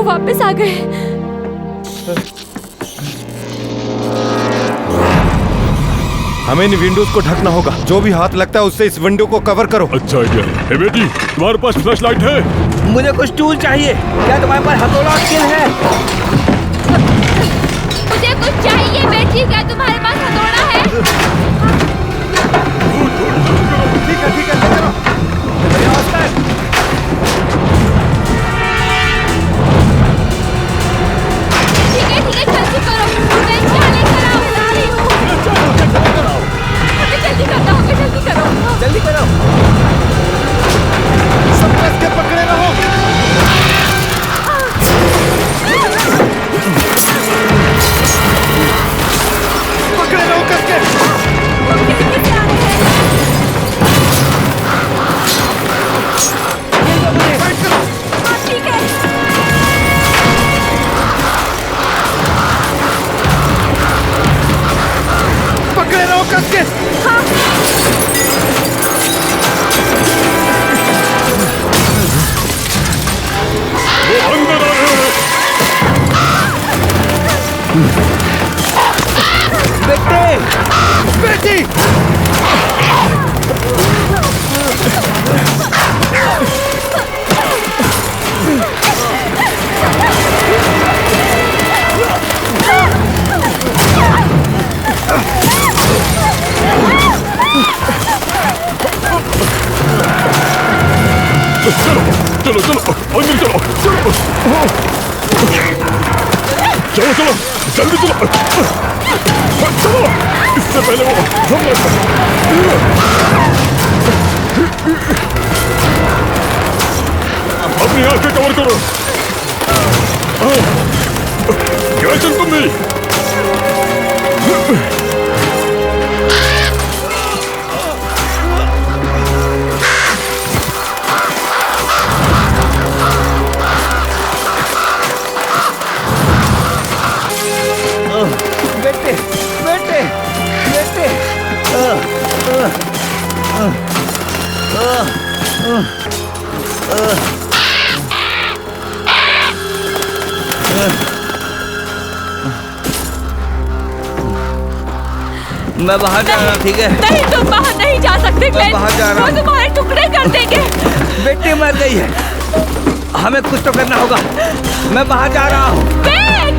वापस आ गए। हमें इन विंडोज को ढकना होगा। जो भी हाथ लगता है उससे इस विंडो को कवर करो। अच्छा आइडिया है। ए बेटी, तुम्हारे पास फ्लैश लाइट है? मुझे कुछ टूल चाहिए। क्या तुम्हारे पास हथौड़ा स्किल है? मुझे कुछ चाहिए बेटी, क्या तुम्हारे पास हथौड़ा है? ठीक है ठीक है, ले चलो। ठीक है जल्दी करो, मैं क्या लेकर आओ, बता रही हूँ। हमें जल्दी करना होगा, जल्दी करो। जल्दी करो। सब कस के पकड़े रहो। पकड़े रहो कस के। कैसे आ रहे हैं? हाँ, ठीक है। पकड़े रहो कस के। वो अंदर आ रहे हैं। बेटी चलो चलो अंदर चलो। चलो चलो जल्दी चलो। चलो इससे पहले वो हमला अपनी आंखें कवर करो। क्या चल तुम भी? बेटे बेटे बेटे मैं बाहर जा रहा हूँ। ठीक है? नहीं, तुम बाहर नहीं जा सकते ग्लेन। बाहर जा रहा हूँ। वो तुम्हारे टुकड़े कर देंगे। बेटी मर गई है। हमें कुछ तो करना होगा। मैं बाहर जा रहा हूँ। ग्लेन!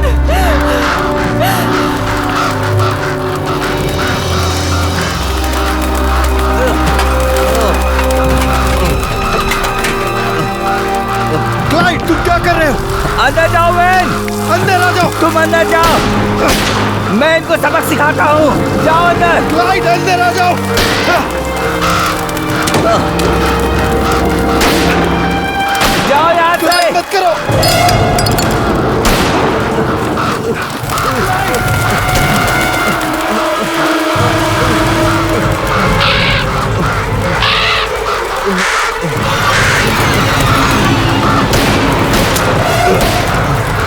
क्लाइड, तुम क्या कर रहे हो? अंदर जाओ वेन। अंदर आ जाओ। तुम अंदर जाओ। मैं इनको सबक सिखाता हूँ। जाओ अंदर। क्लाइड अंदर आ जाओ। जाओ यहाँ से। क्लाइड मत करो।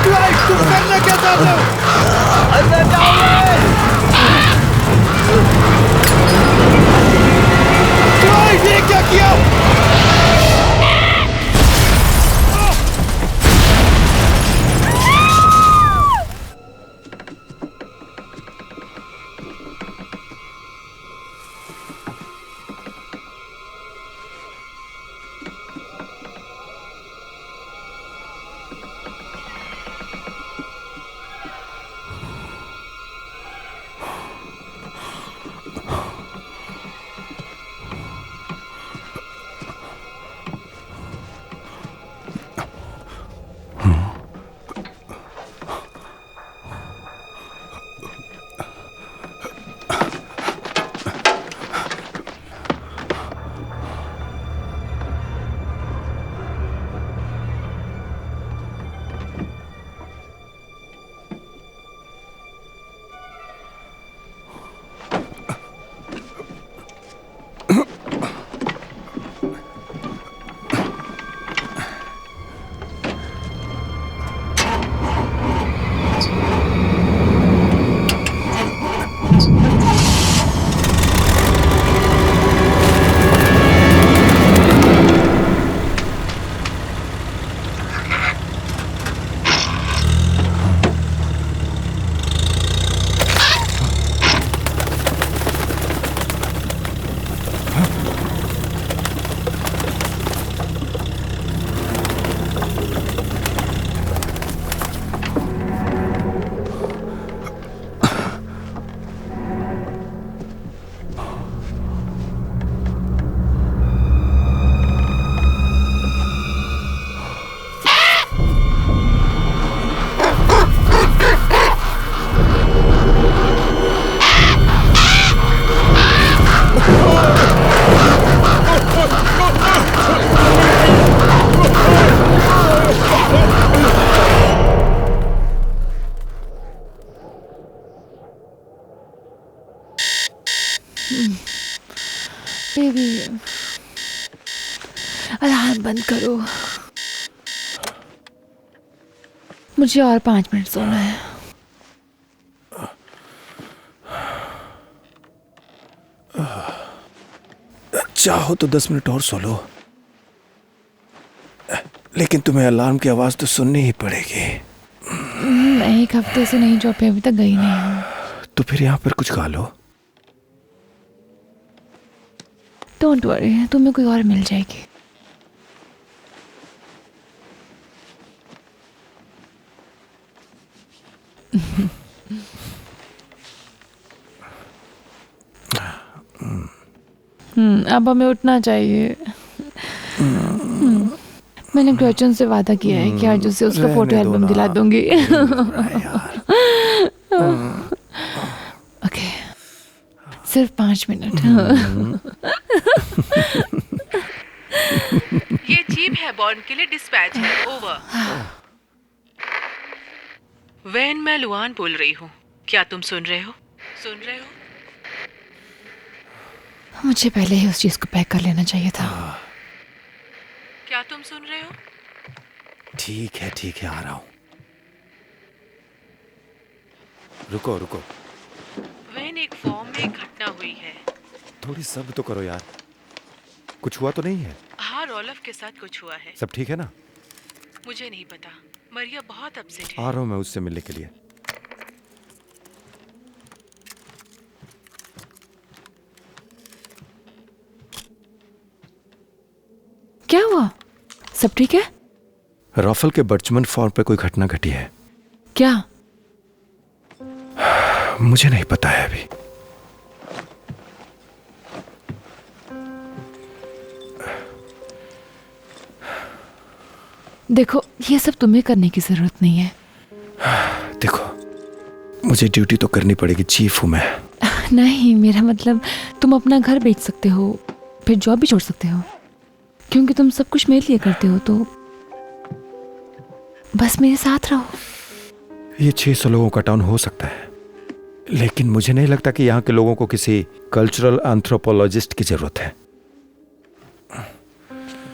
क्लाइड, तुम करना क्या चाहते हो? अंदर जाओ वेन। क्लाइड, ये क्या किया? अलार्म बंद करो। मुझे और 5 मिनट सोना है। चाहो तो 10 मिनट और सो लो, लेकिन तुम्हें अलार्म की आवाज तो सुननी ही पड़ेगी। मैं 1 हफ्ते से नहीं जॉब पे अभी तक गई नहीं हूँ। तो फिर यहाँ पर कुछ खा लो। डोंट वरी, तुम्हें कोई और मिल जाएगी। अब हमें उठना चाहिए। मैंने ग्रेचन से वादा किया है कि आज उसे उसका फोटो एल्बम दिला दूंगी। ओके, सिर्फ 5 मिनट। ये चीफ हैबॉर्न के लिए डिस्पैच है। ओवर। वैन, मैं लुआन बोल रही हूँ। क्या तुम सुन रहे हो? सुन रहे हो? मुझे पहले ही उस चीज को पैक कर लेना चाहिए था। क्या तुम सुन रहे हो? ठीक है, आ रहा हूँ। रुको। वैन, एक फॉर्म में एक घटना हुई है। थोड़ी सब्र तो करो यार। कुछ हुआ तो नहीं है? हाँ, रॉलफ के साथ कुछ हुआ है। सब ठीक है ना? मुझे नहीं पता। मरिया बहुत अपसेट है। आ रहा हूँ मैं उससे मिलने के लिए। क्या हुआ? सब ठीक है? रॉफल के बर्चमन फॉर्म पे कोई घटना घटी है। क्या? मुझे नहीं पता है अभी। देखो, ये सब तुम्हें करने की जरूरत नहीं है। देखो, मुझे ड्यूटी तो करनी पड़ेगी, चीफ हूं मैं। नहीं, मेरा मतलब तुम अपना घर बेच सकते हो, फिर जॉब भी छोड़ सकते हो, क्योंकि तुम सब कुछ मेरे लिए करते हो। तो बस मेरे साथ रहो। ये 600 लोगों का टाउन हो सकता है, लेकिन मुझे नहीं लगता कि यहाँ के लोगों को किसी कल्चरल एंथ्रोपोलॉजिस्ट की जरूरत है।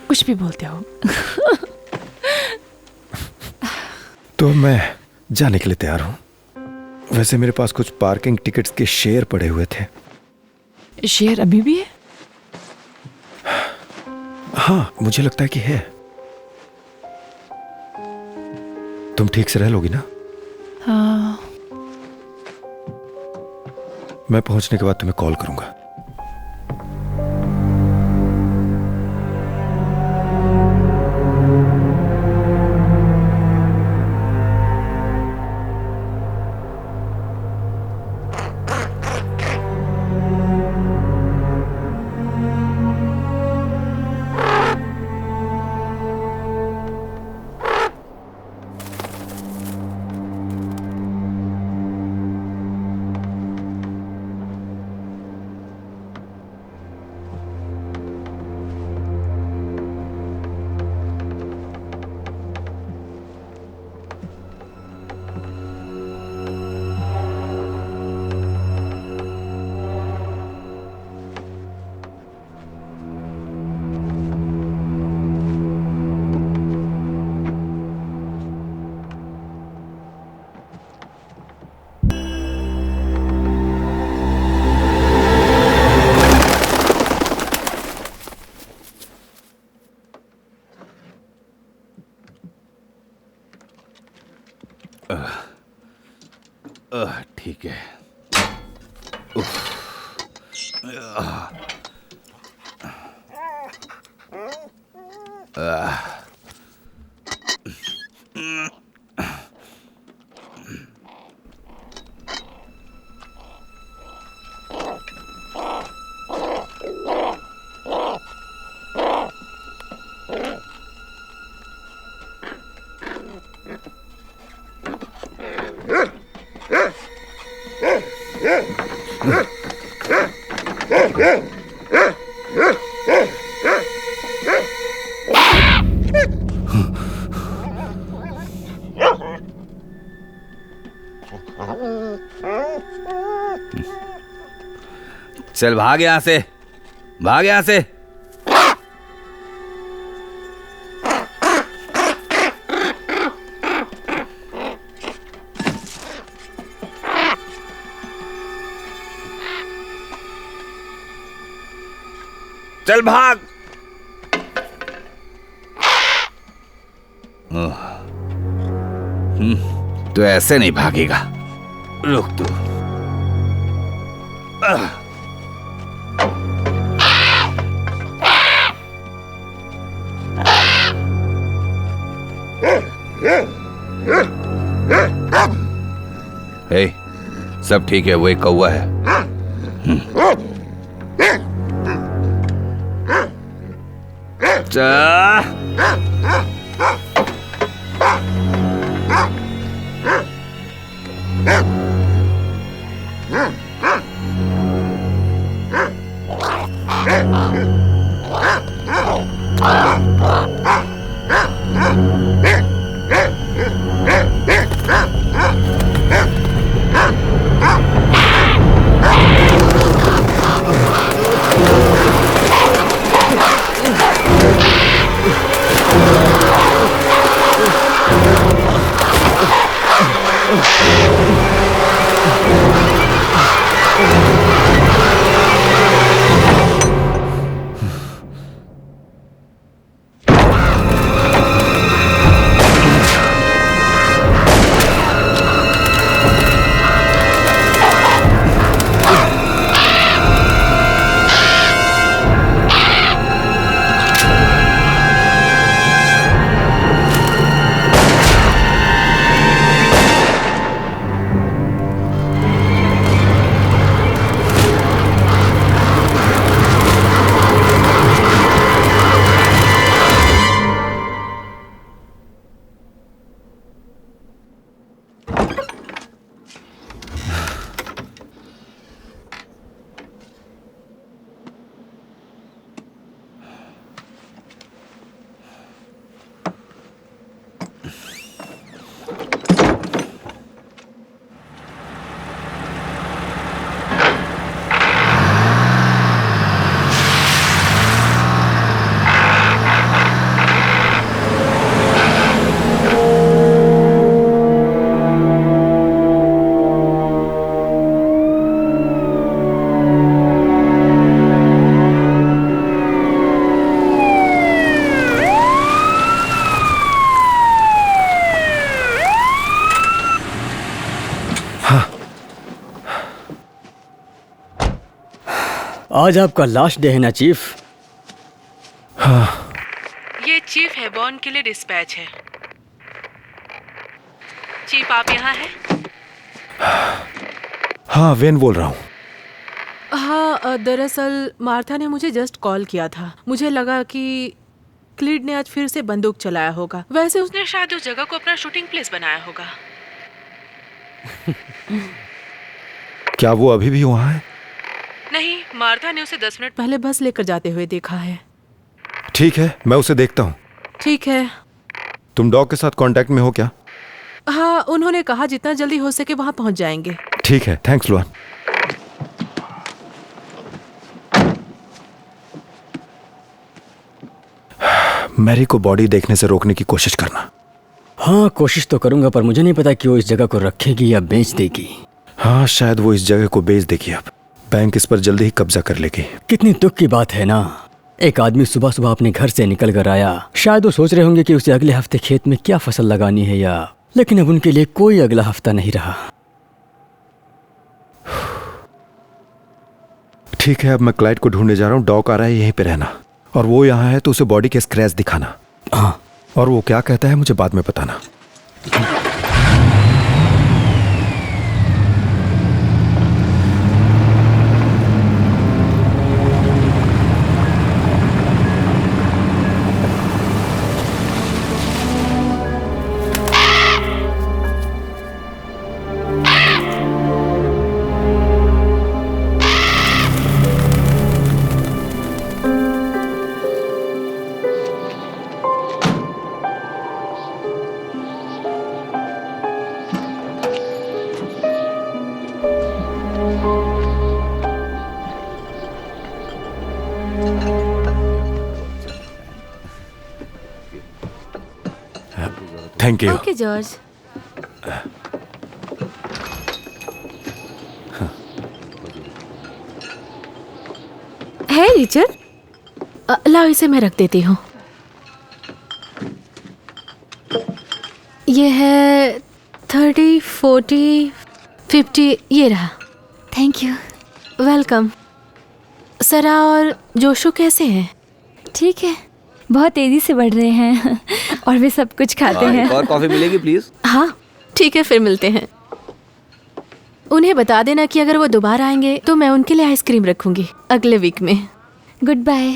कुछ भी बोलते हो। तो मैं जाने के लिए तैयार हूँ। वैसे मेरे पास कुछ पार्किंग टिकट्स के शेयर पड़े हुए थे। शेयर अभी भी है? हाँ, मुझे लगता है कि है। तुम ठीक से रह लोगी ना? हाँ। मैं पहुंचने के बाद तुम्हें कॉल करूंगा। ठीक है। चल भाग यहाँ से, भाग यहाँ से। चल भाग। तू ऐसे नहीं भागेगा, रुक तू। हे, सब ठीक है, वो एक कौवा है। आज आपका लास्ट डे है ना चीफ? ये चीफ हेबॉर्न के लिए डिस्पैच है। चीफ आप यहाँ हैं? हाँ, वेन बोल रहा हूँ। हाँ, दरअसल मार्था ने मुझे जस्ट कॉल किया था। मुझे लगा कि क्लीड ने आज फिर से बंदूक चलाया होगा। वैसे उसने उसने शायद उस जगह को अपना शूटिंग प्लेस बनाया होगा। क्या वो अभी भी वहाँ है? नहीं, मार्था ने उसे 10 मिनट पहले बस लेकर जाते हुए देखा है। ठीक है, मैं उसे देखता हूँ। ठीक है। तुम डॉग के साथ कांटेक्ट में हो क्या? हाँ, उन्होंने कहा जितना जल्दी हो सके वहाँ पहुँच जाएंगे। ठीक है, थैंक्स लुआन। मैरी को बॉडी देखने से रोकने की कोशिश करना। हाँ, कोशिश तो करूंगा, पर मुझे नहीं पता कि वो इस जगह को रखेगी या बेच देगी। हाँ, शायद वो इस जगह को बेच देगी। अब बैंक इस पर जल्दी ही कब्जा कर लेगी। कितनी दुख की बात है ना, एक आदमी सुबह सुबह अपने घर से निकल कर आया। शायद वो सोच रहे होंगे कि उसे अगले हफ्ते खेत में क्या फसल लगानी है या, लेकिन अब उनके लिए कोई अगला हफ्ता नहीं रहा। ठीक है, अब मैं क्लाइड को ढूंढने जा रहा हूँ। डॉग आ रहा है, यहीं पे रहना, और वो यहाँ है तो उसे बॉडी के स्क्रैच दिखाना। हाँ, और वो क्या कहता है मुझे बाद में बताना। Thank you. Okay George. है रिचर्ड, लाओ इसे मैं रख देती हूँ। ये है 30, 40, 50, ये रहा। Thank you. वेलकम। सरा और जोशु कैसे हैं? ठीक है, बहुत तेजी से बढ़ रहे हैं और वे सब कुछ खाते हैं। और कॉफी मिलेगी प्लीज? हाँ ठीक है, फिर मिलते हैं। उन्हें बता देना कि अगर वो दोबारा आएंगे तो मैं उनके लिए आइसक्रीम रखूंगी अगले वीक में। Good bye.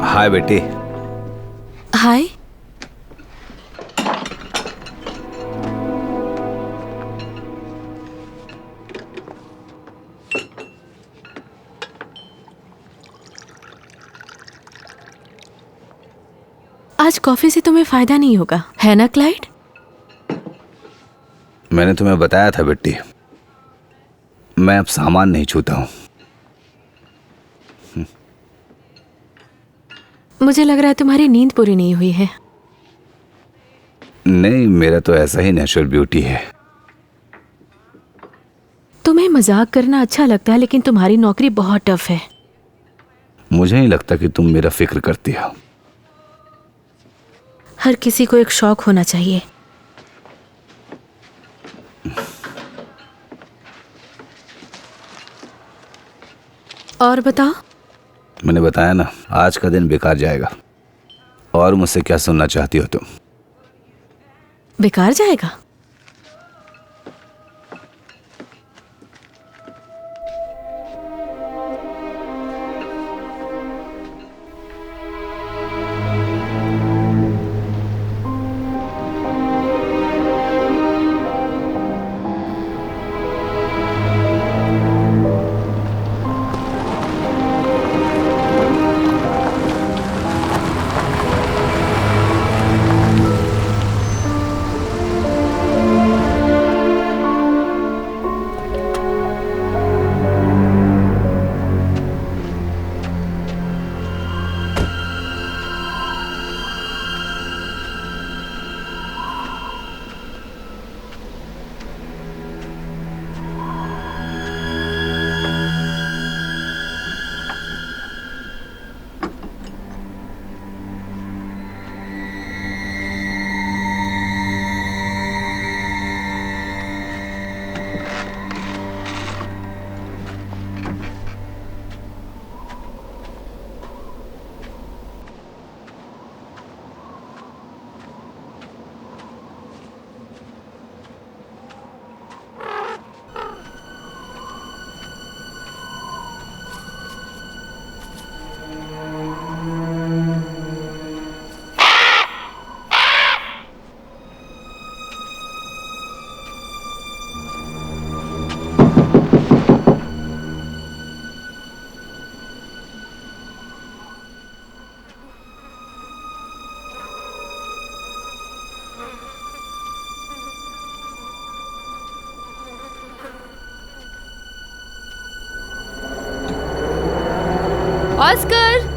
हाय बेटी। हाय। आज कॉफी से तुम्हें फायदा नहीं होगा, है ना क्लाइड? मैंने तुम्हें बताया था बेटी, मैं अब सामान नहीं छूता हूँ। मुझे लग रहा है तुम्हारी नींद पूरी नहीं हुई है। नहीं, मेरा तो ऐसा ही नेचुरल ब्यूटी है। तुम्हें मजाक करना अच्छा लगता है, लेकिन तुम्हारी नौकरी बहुत टफ है। मुझे नहीं लगता कि तुम मेरा फिक्र करती हो। हर किसी को एक शौक होना चाहिए। और बताओ। मैंने बताया ना, आज का दिन बेकार जाएगा। और मुझसे क्या सुनना चाहती हो तुम? बेकार जाएगा? ऑस्कर!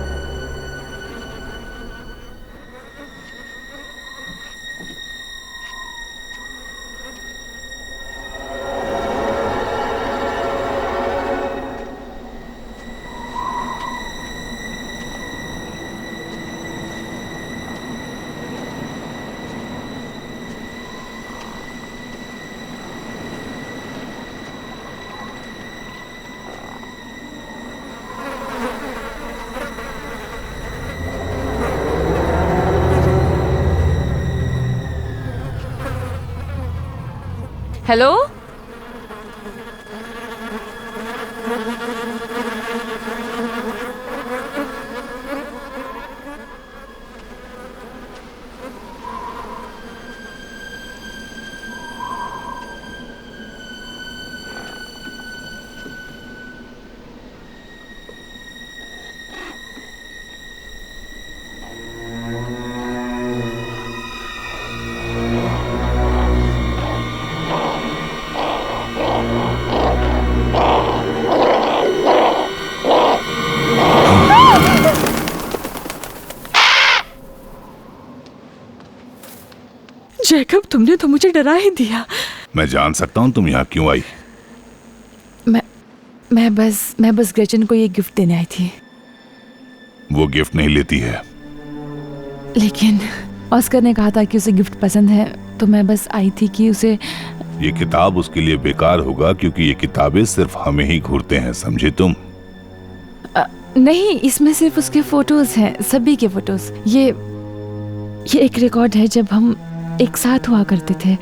हेलो? जैकब, तुमने तो मुझे डरा ही दिया। मैं जान सकता हूँ तुम यहाँ क्यों आई? मैं बस ग्रेचन को ये गिफ्ट देने आई थी। वो गिफ्ट नहीं लेती है। लेकिन ऑस्कर ने कहा था कि उसे गिफ्ट पसंद है, तो मैं बस आई थी कि उसे। ये किताब उसके लिए बेकार होगा क्योंकि ये किताबें सिर्फ हमें ही घूरते हैं, समझे तुम? नहीं, इसमें सिर्फ उसके फोटोज हैं, सभी के फोटोज। ये एक रिकॉर्ड है जब हम एक साथ हुआ करते थे।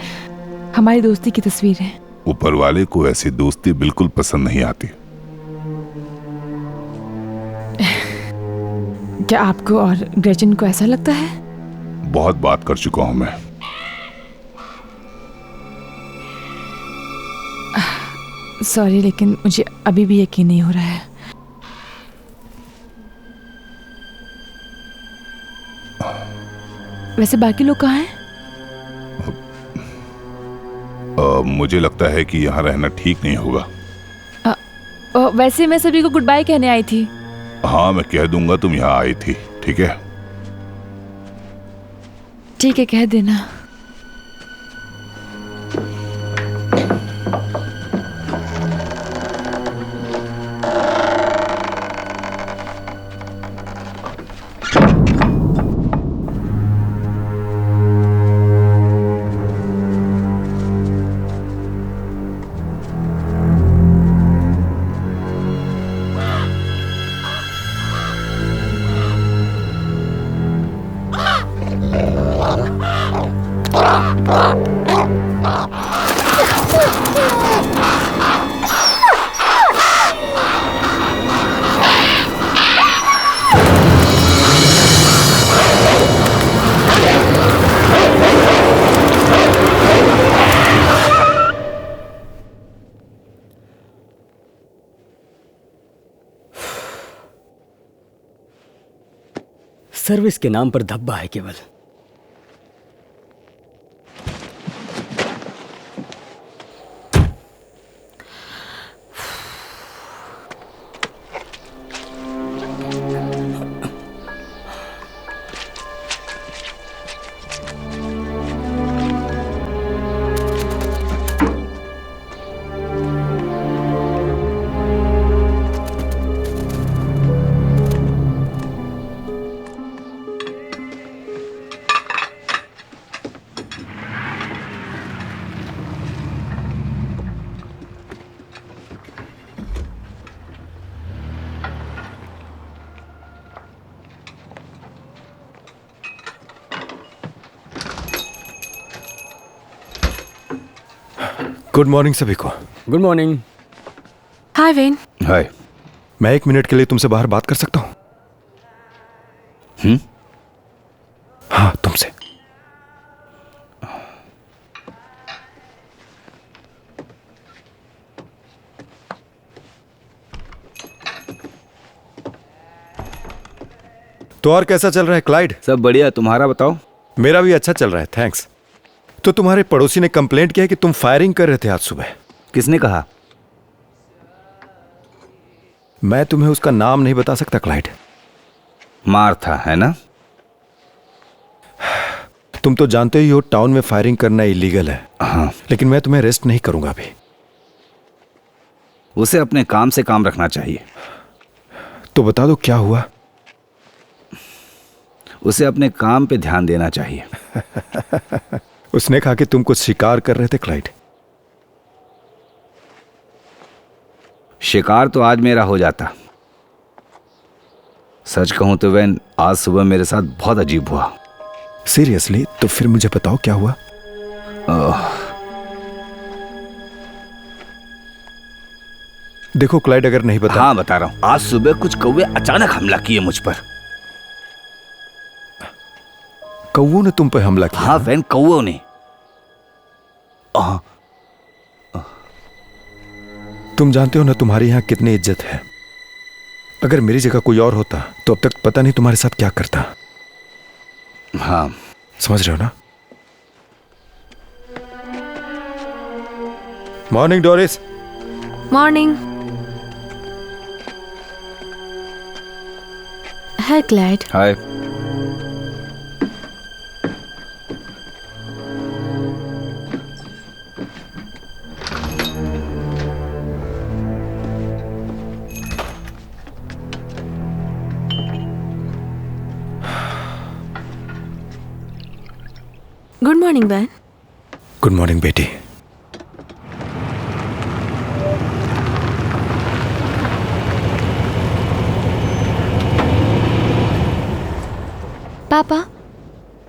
हमारी दोस्ती की तस्वीर है। ऊपर वाले को ऐसी दोस्ती बिल्कुल पसंद नहीं आती। क्या आपको और ग्रेचन को ऐसा लगता है? बहुत बात कर चुका हूं मैं। सॉरी, लेकिन मुझे अभी भी यकीन नहीं हो रहा है। वैसे बाकी लोग कहाँ हैं? मुझे लगता है कि यहाँ रहना ठीक नहीं होगा। वैसे मैं सभी को गुड बाय कहने आई थी। हाँ, मैं कह दूंगा तुम यहाँ आई थी, ठीक है? ठीक है, कह देना। सर्विस के नाम पर धब्बा है केवल। गुड मॉर्निंग सभी को। Good morning. Hi Wayne. Hi. मैं 1 मिनट के लिए तुमसे बाहर बात कर सकता हूं? हाँ, तुमसे। तो और कैसा चल रहा है क्लाइड? सब बढ़िया, तुम्हारा बताओ। मेरा भी अच्छा चल रहा है, थैंक्स। तो तुम्हारे पड़ोसी ने कंप्लेंट किया कि तुम फायरिंग कर रहे थे आज सुबह। किसने कहा? मैं तुम्हें उसका नाम नहीं बता सकता क्लाइड। मार्था है ना? तुम तो जानते ही हो टाउन में फायरिंग करना इलीगल है। हाँ। लेकिन मैं तुम्हें अरेस्ट नहीं करूंगा अभी। उसे अपने काम से काम रखना चाहिए। तो बता दो क्या हुआ? उसे अपने काम पे ध्यान देना चाहिए। उसने कहा कि तुम कुछ शिकार कर रहे थे क्लाइड। शिकार तो आज मेरा हो जाता। सच कहूं तो वैन, आज सुबह मेरे साथ बहुत अजीब हुआ। सीरियसली? तो फिर मुझे बताओ क्या हुआ। देखो क्लाइड अगर नहीं बता। हाँ बता रहा हूँ, आज सुबह कुछ कौवे अचानक हमला किए मुझ पर। कौवों ने तुम पे हमला किया? हाँ वैन, कौवों ने। हाँ। तुम जानते हो ना तुम्हारी यहाँ कितनी इज्जत है। अगर मेरी जगह कोई और होता तो अब तक पता नहीं तुम्हारे साथ क्या करता। हाँ समझ रहे हो ना? Morning Doris. Morning. Hi Clyde. Hi. Good morning Ben. Good morning बेटी। पापा,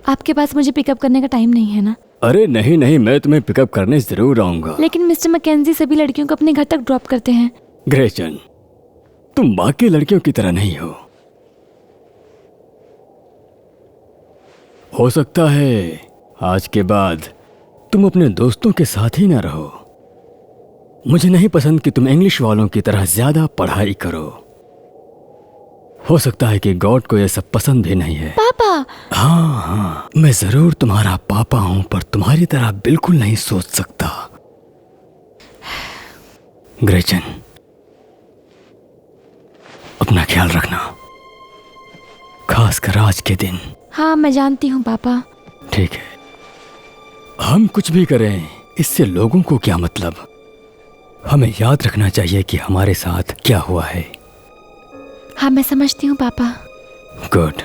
आपके पास मुझे पिकअप करने का टाइम नहीं है ना? अरे नहीं नहीं, मैं तुम्हें पिकअप करने जरूर आऊंगा। लेकिन मिस्टर मैकेंजी सभी लड़कियों को अपने घर तक ड्रॉप करते हैं। ग्रेचन, तुम बाकी लड़कियों की तरह नहीं हो सकता है आज के बाद तुम अपने दोस्तों के साथ ही ना रहो। मुझे नहीं पसंद कि तुम इंग्लिश वालों की तरह ज्यादा पढ़ाई करो। हो सकता है कि गॉड को यह सब पसंद भी नहीं है। पापा। हाँ, मैं जरूर तुम्हारा पापा हूं, पर तुम्हारी तरह बिल्कुल नहीं सोच सकता। ग्रेचन, अपना ख्याल रखना, खासकर आज के दिन। हाँ मैं जानती हूँ पापा। ठीक है, हम कुछ भी करें इससे लोगों को क्या मतलब। हमें याद रखना चाहिए कि हमारे साथ क्या हुआ है। हाँ मैं समझती हूँ पापा। गुड।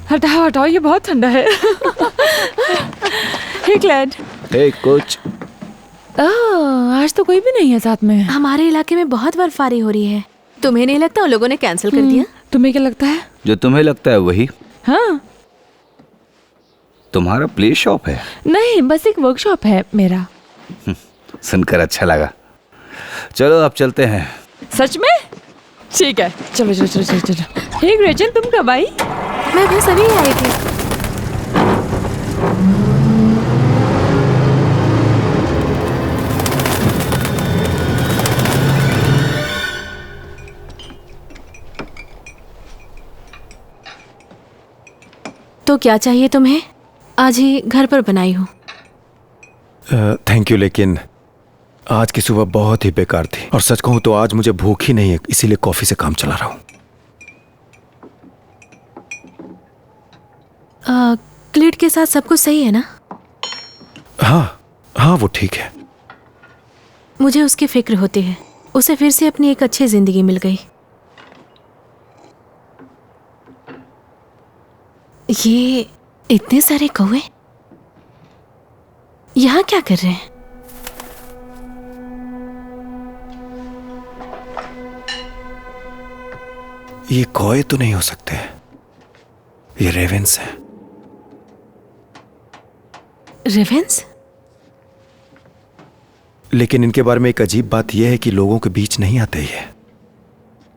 हटाओ हटाओ, ये बहुत ठंडा है। हे क्लैड। हे कुछ। आज तो कोई भी नहीं है साथ में। हमारे इलाके में बहुत बर्फबारी हो रही है। तुम्हें नहीं लगता उन लोगों ने कैंसिल कर दिया? तुम्हें क्या लगता है? जो तुम्हें लगता है वही। हाँ। तुम्हारा प्ले शॉप है? नहीं, बस एक वर्कशॉप है मेरा। सुनकर अच्छा लगा। चलो अब चलते हैं। सच में? ठीक है, चलो चलो चलो चलो चलो। हे ग्रेचन, तुम कब आई? मैं बस अभी आई थी। तो क्या चाहिए तुम्हें? आज ही घर पर बनाई हूँ। थैंक यू, लेकिन आज की सुबह बहुत ही बेकार थी और सच कहूं तो आज मुझे भूख ही नहीं है, इसीलिए कॉफी से काम चला रहा हूं। क्लिड के साथ सब कुछ सही है ना? हाँ हाँ, वो ठीक है। मुझे उसकी फिक्र होती है। उसे फिर से अपनी एक अच्छी जिंदगी मिल गई। ये इतने सारे कौवे यहाँ क्या कर रहे हैं? ये कौवे तो नहीं हो सकते, ये रेवेंस हैं। रेवेंस? लेकिन इनके बारे में एक अजीब बात यह है कि लोगों के बीच नहीं आते ये,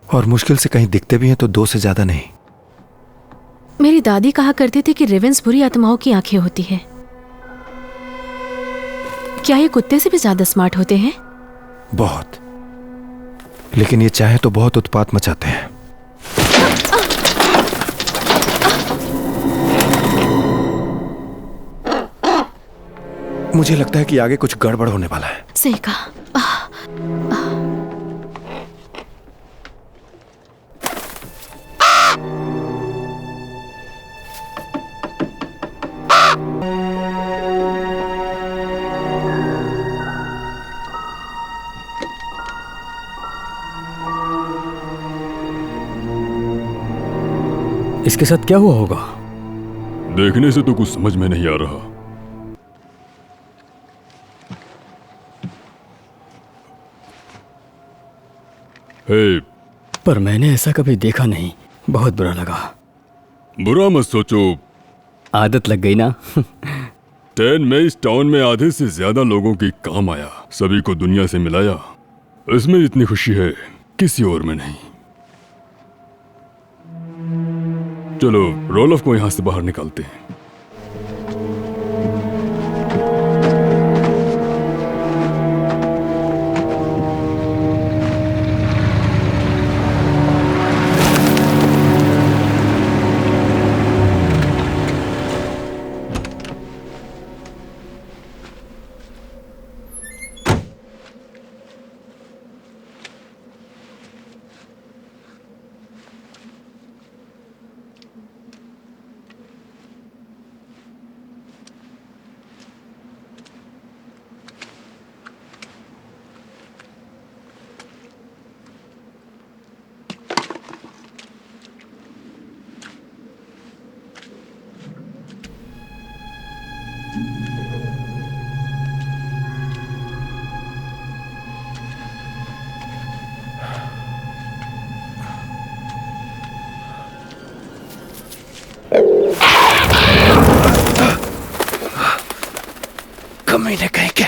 और मुश्किल से कहीं दिखते भी हैं तो 2 से ज्यादा नहीं। मेरी दादी कहा करती थी कि रेवेंस बुरी आत्माओं की आंखें होती है। क्या ये कुत्ते से भी ज्यादा स्मार्ट होते हैं? बहुत। लेकिन ये चाहे तो बहुत उत्पात मचाते हैं। मुझे लगता है कि आगे कुछ गड़बड़ होने वाला है। सही कहा। इसके साथ क्या हुआ होगा? देखने से तो कुछ समझ में नहीं आ रहा। हे, पर मैंने ऐसा कभी देखा नहीं। बहुत बुरा लगा। बुरा मत सोचो। आदत लग गई ना। 10 मई इस टाउन में आधे से ज्यादा लोगों के काम आया, सभी को दुनिया से मिलाया। इसमें इतनी खुशी है, किसी और में नहीं। चलो रोलफ को यहां से बाहर निकालते हैं। कमीने कहीं के।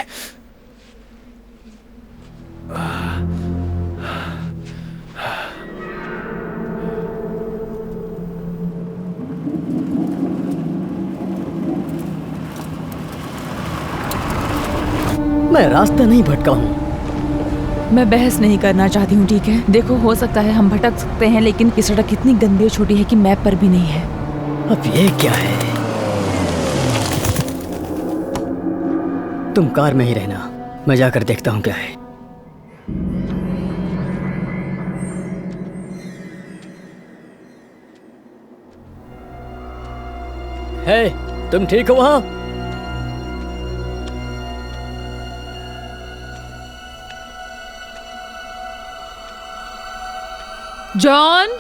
मैं रास्ता नहीं भटका हूँ। मैं बहस नहीं करना चाहती हूँ, ठीक है? देखो, हो सकता है हम भटक सकते हैं, लेकिन ये सड़क इतनी गंदी और छोटी है कि मैप पर भी नहीं है। अब ये क्या है? तुम कार में ही रहना, मैं जाकर देखता हूँ क्या है। हे, तुम ठीक हो वहां? जॉन,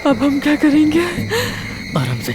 अब हम क्या करेंगे? आराम से।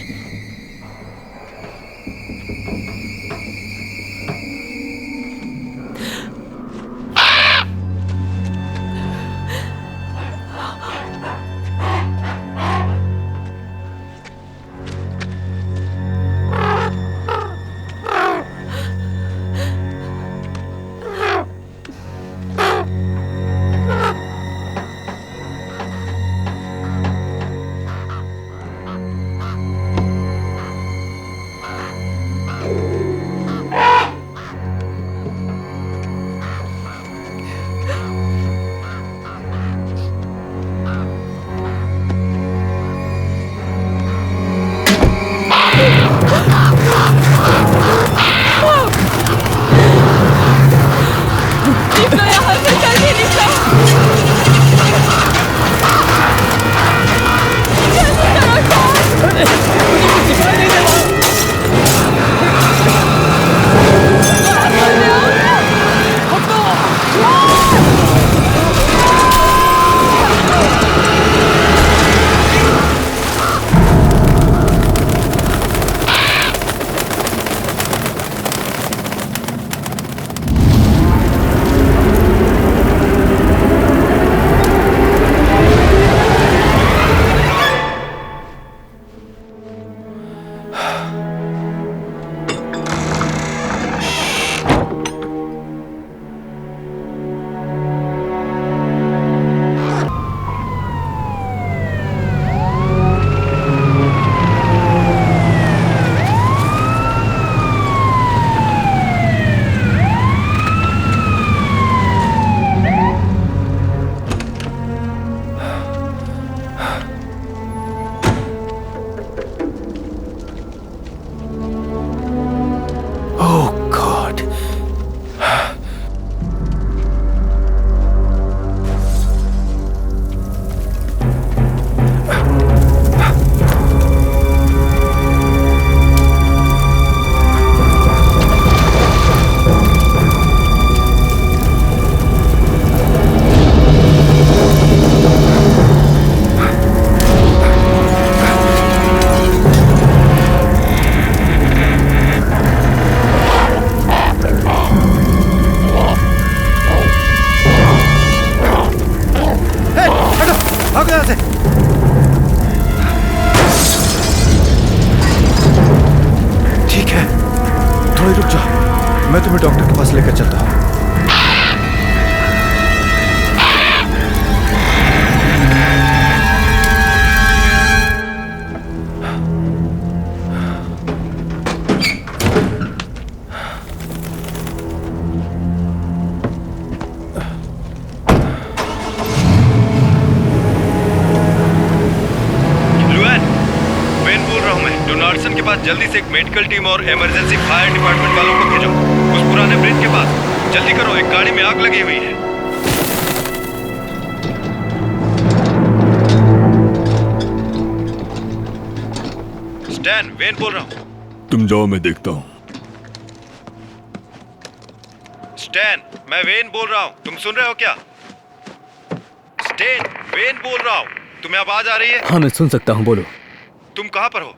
थोड़ी रुक जाओ, मैं तुम्हें डॉक्टर के पास लेकर चलता हूँ। के पास जल्दी से एक मेडिकल टीम और इमरजेंसी फायर डिपार्टमेंट वालों को भेजो। उस पुराने ब्रिज के पास जल्दी करो, एक गाड़ी में आग लगी हुई है। स्टैन, वेन बोल रहा हूँ। तुम जाओ, मैं देखता हूँ। स्टैन, मैं वेन बोल रहा हूँ, तुम सुन रहे हो क्या? स्टैन, वेन बोल रहा हूँ, तुम्हें आवाज आ रही है? हाँ, मैं सुन सकता हूँ, बोलो। तुम कहाँ पर हो?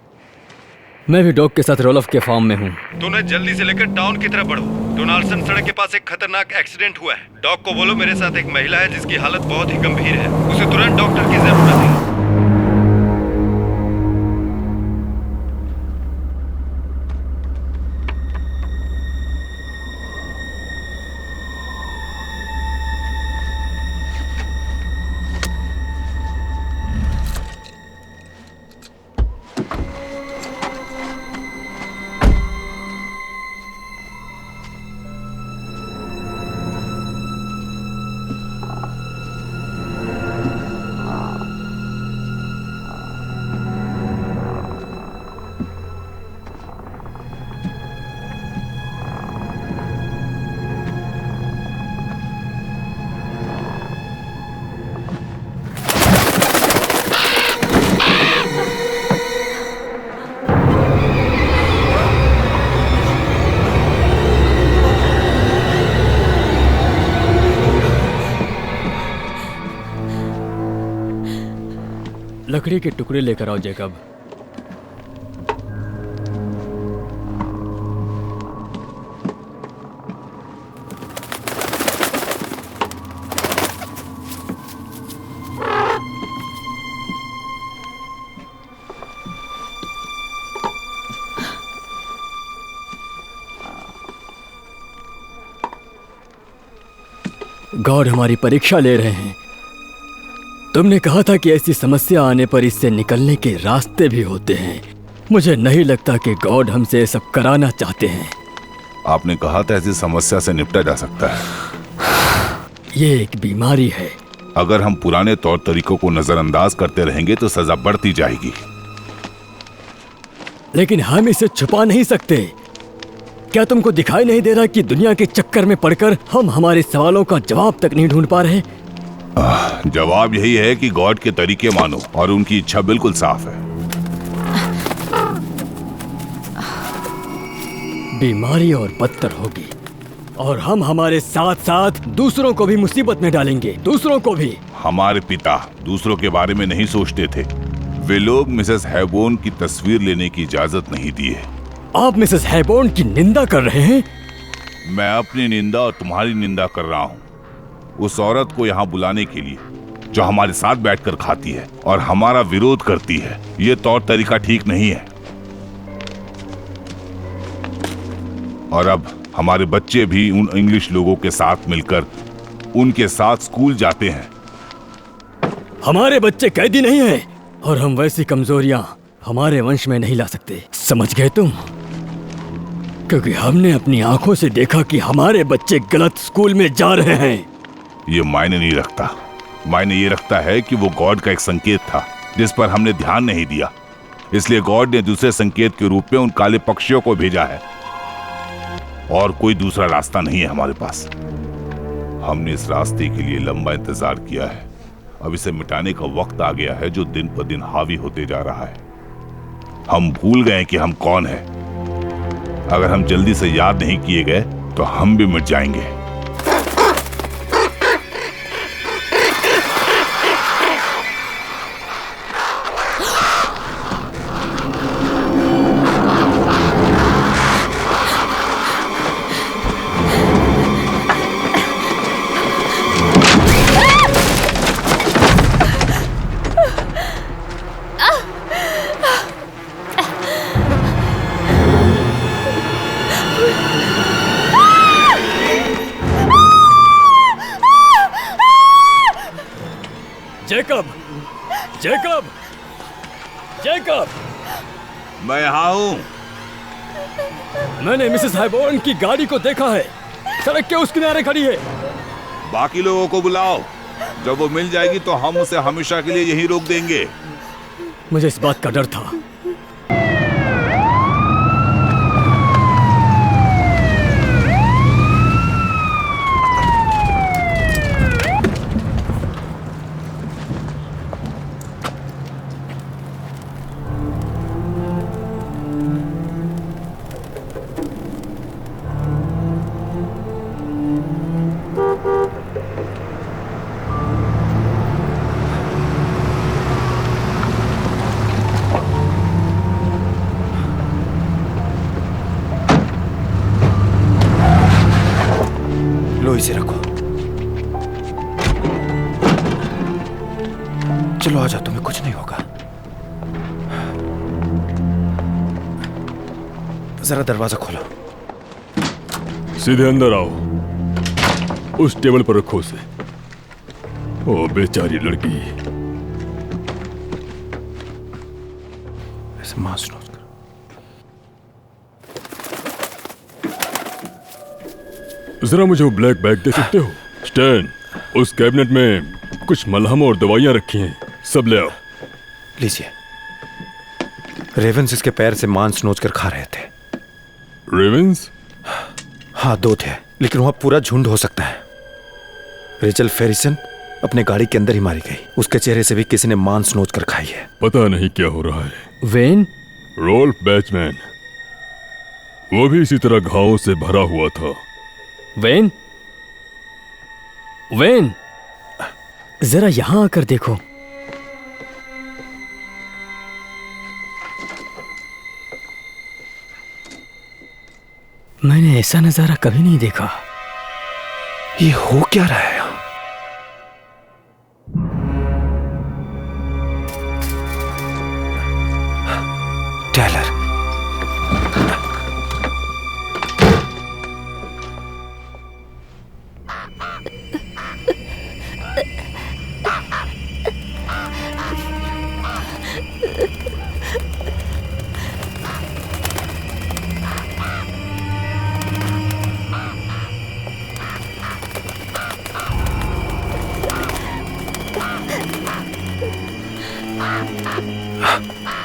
मैं भी डॉग के साथ रोलफ के फार्म में हूँ। तो उन्हें जल्दी से लेकर टाउन की तरफ बढ़ो। डोनाल्डसन सड़क के पास एक खतरनाक एक्सीडेंट हुआ है। डॉग को बोलो मेरे साथ एक महिला है जिसकी हालत बहुत ही गंभीर है, उसे तुरंत डॉक्टर की जरूरत है। लकड़ी के टुकड़े लेकर आओ जैकब। गॉड हमारी परीक्षा ले रहे हैं। तुमने कहा था कि ऐसी समस्या आने पर इससे निकलने के रास्ते भी होते हैं। मुझे नहीं लगता कि गॉड हमसे ये सब कराना चाहते हैं। आपने कहा था ऐसी समस्या से निपटा जा सकता है। ये एक बीमारी है। अगर हम पुराने तौर तरीकों को नजरअंदाज करते रहेंगे तो सजा बढ़ती जाएगी। लेकिन हम इसे छुपा नहीं सकते। क्या तुमको दिखाई नहीं दे रहा कि दुनिया के चक्कर में पड़कर हम हमारे सवालों का जवाब तक नहीं ढूंढ पा रहे? जवाब यही है कि गॉड के तरीके मानो और उनकी इच्छा बिल्कुल साफ है। बीमारी और बदतर होगी और हम हमारे साथ साथ दूसरों को भी मुसीबत में डालेंगे। दूसरों को भी। हमारे पिता दूसरों के बारे में नहीं सोचते थे। वे लोग मिसेस हैबोर्न की तस्वीर लेने की इजाजत नहीं दी है। आप मिसेस हैबोर्न की निंदा कर रहे हैं? मैं अपनी निंदा और तुम्हारी निंदा कर रहा हूँ उस औरत को यहाँ बुलाने के लिए जो हमारे साथ बैठकर खाती है और हमारा विरोध करती है। ये तौर तरीका ठीक नहीं है। और अब हमारे बच्चे भी उन इंग्लिश लोगों के साथ मिलकर उनके साथ स्कूल जाते हैं। हमारे बच्चे कैदी नहीं हैं और हम वैसी कमजोरियां हमारे वंश में नहीं ला सकते। समझ गए तुम? क्योंकि हमने अपनी आंखों से देखा कि हमारे बच्चे गलत स्कूल में जा रहे हैं। ये मायने नहीं रखता। मायने ये रखता है कि वो गॉड का एक संकेत था जिस पर हमने ध्यान नहीं दिया। इसलिए गॉड ने दूसरे संकेत के रूप में उन काले पक्षियों को भेजा है और कोई दूसरा रास्ता नहीं है हमारे पास। हमने इस रास्ते के लिए लंबा इंतजार किया है। अब इसे मिटाने का वक्त आ गया है जो दिन पर दिन हावी होते जा रहा है। हम भूल गए कि हम कौन हैं। अगर हम जल्दी से याद नहीं किए गए तो हम भी मिट जाएंगे। जैकब, जैकब, मैं यहाँ हूँ। मैंने मिसेस हाइबोर्न की गाड़ी को देखा है, सड़क के उस किनारे खड़ी है। बाकी लोगों को बुलाओ, जब वो मिल जाएगी तो हम उसे हमेशा के लिए यहीं रोक देंगे। मुझे इस बात का डर था। इसे रखो। चलो आ जाओ, तुम्हें कुछ नहीं होगा। जरा दरवाजा खोलो। सीधे अंदर आओ। उस टेबल पर रखो उसे। ओ बेचारी लड़की। ऐसे मांस नोच कर। जरा मुझे वो ब्लैक बैग दे सकते हो? स्टैन, उस कैबिनेट में कुछ मलहम और दवाइयां रखी हैं, सब ले आओ। लीजिए। रेवेंस इसके पैर से मांस नोच कर खा रहे थे। रेवेंस? हाँ, 2 थे, लेकिन वहां पूरा झुंड हो सकता है। रेचल फेरिसन अपने गाड़ी के अंदर ही मारी गई। उसके चेहरे से भी किसी ने मांस नोच कर खाई है। पता नहीं क्या हो रहा है। वेन? रोल्फ बैचमैन, वो भी इसी तरह घावों से भरा हुआ था। वेन, वेन, जरा यहां आकर देखो। मैंने ऐसा नजारा कभी नहीं देखा। ये हो क्या रहा है? टेलर,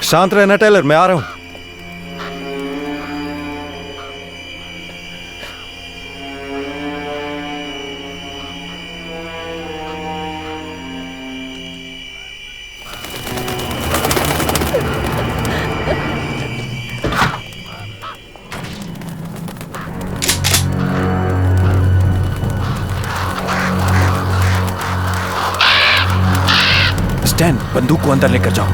शांत रहना टेलर, मैं आ रहा हूं। स्टैन, बंदूक को अंदर लेकर जाओ।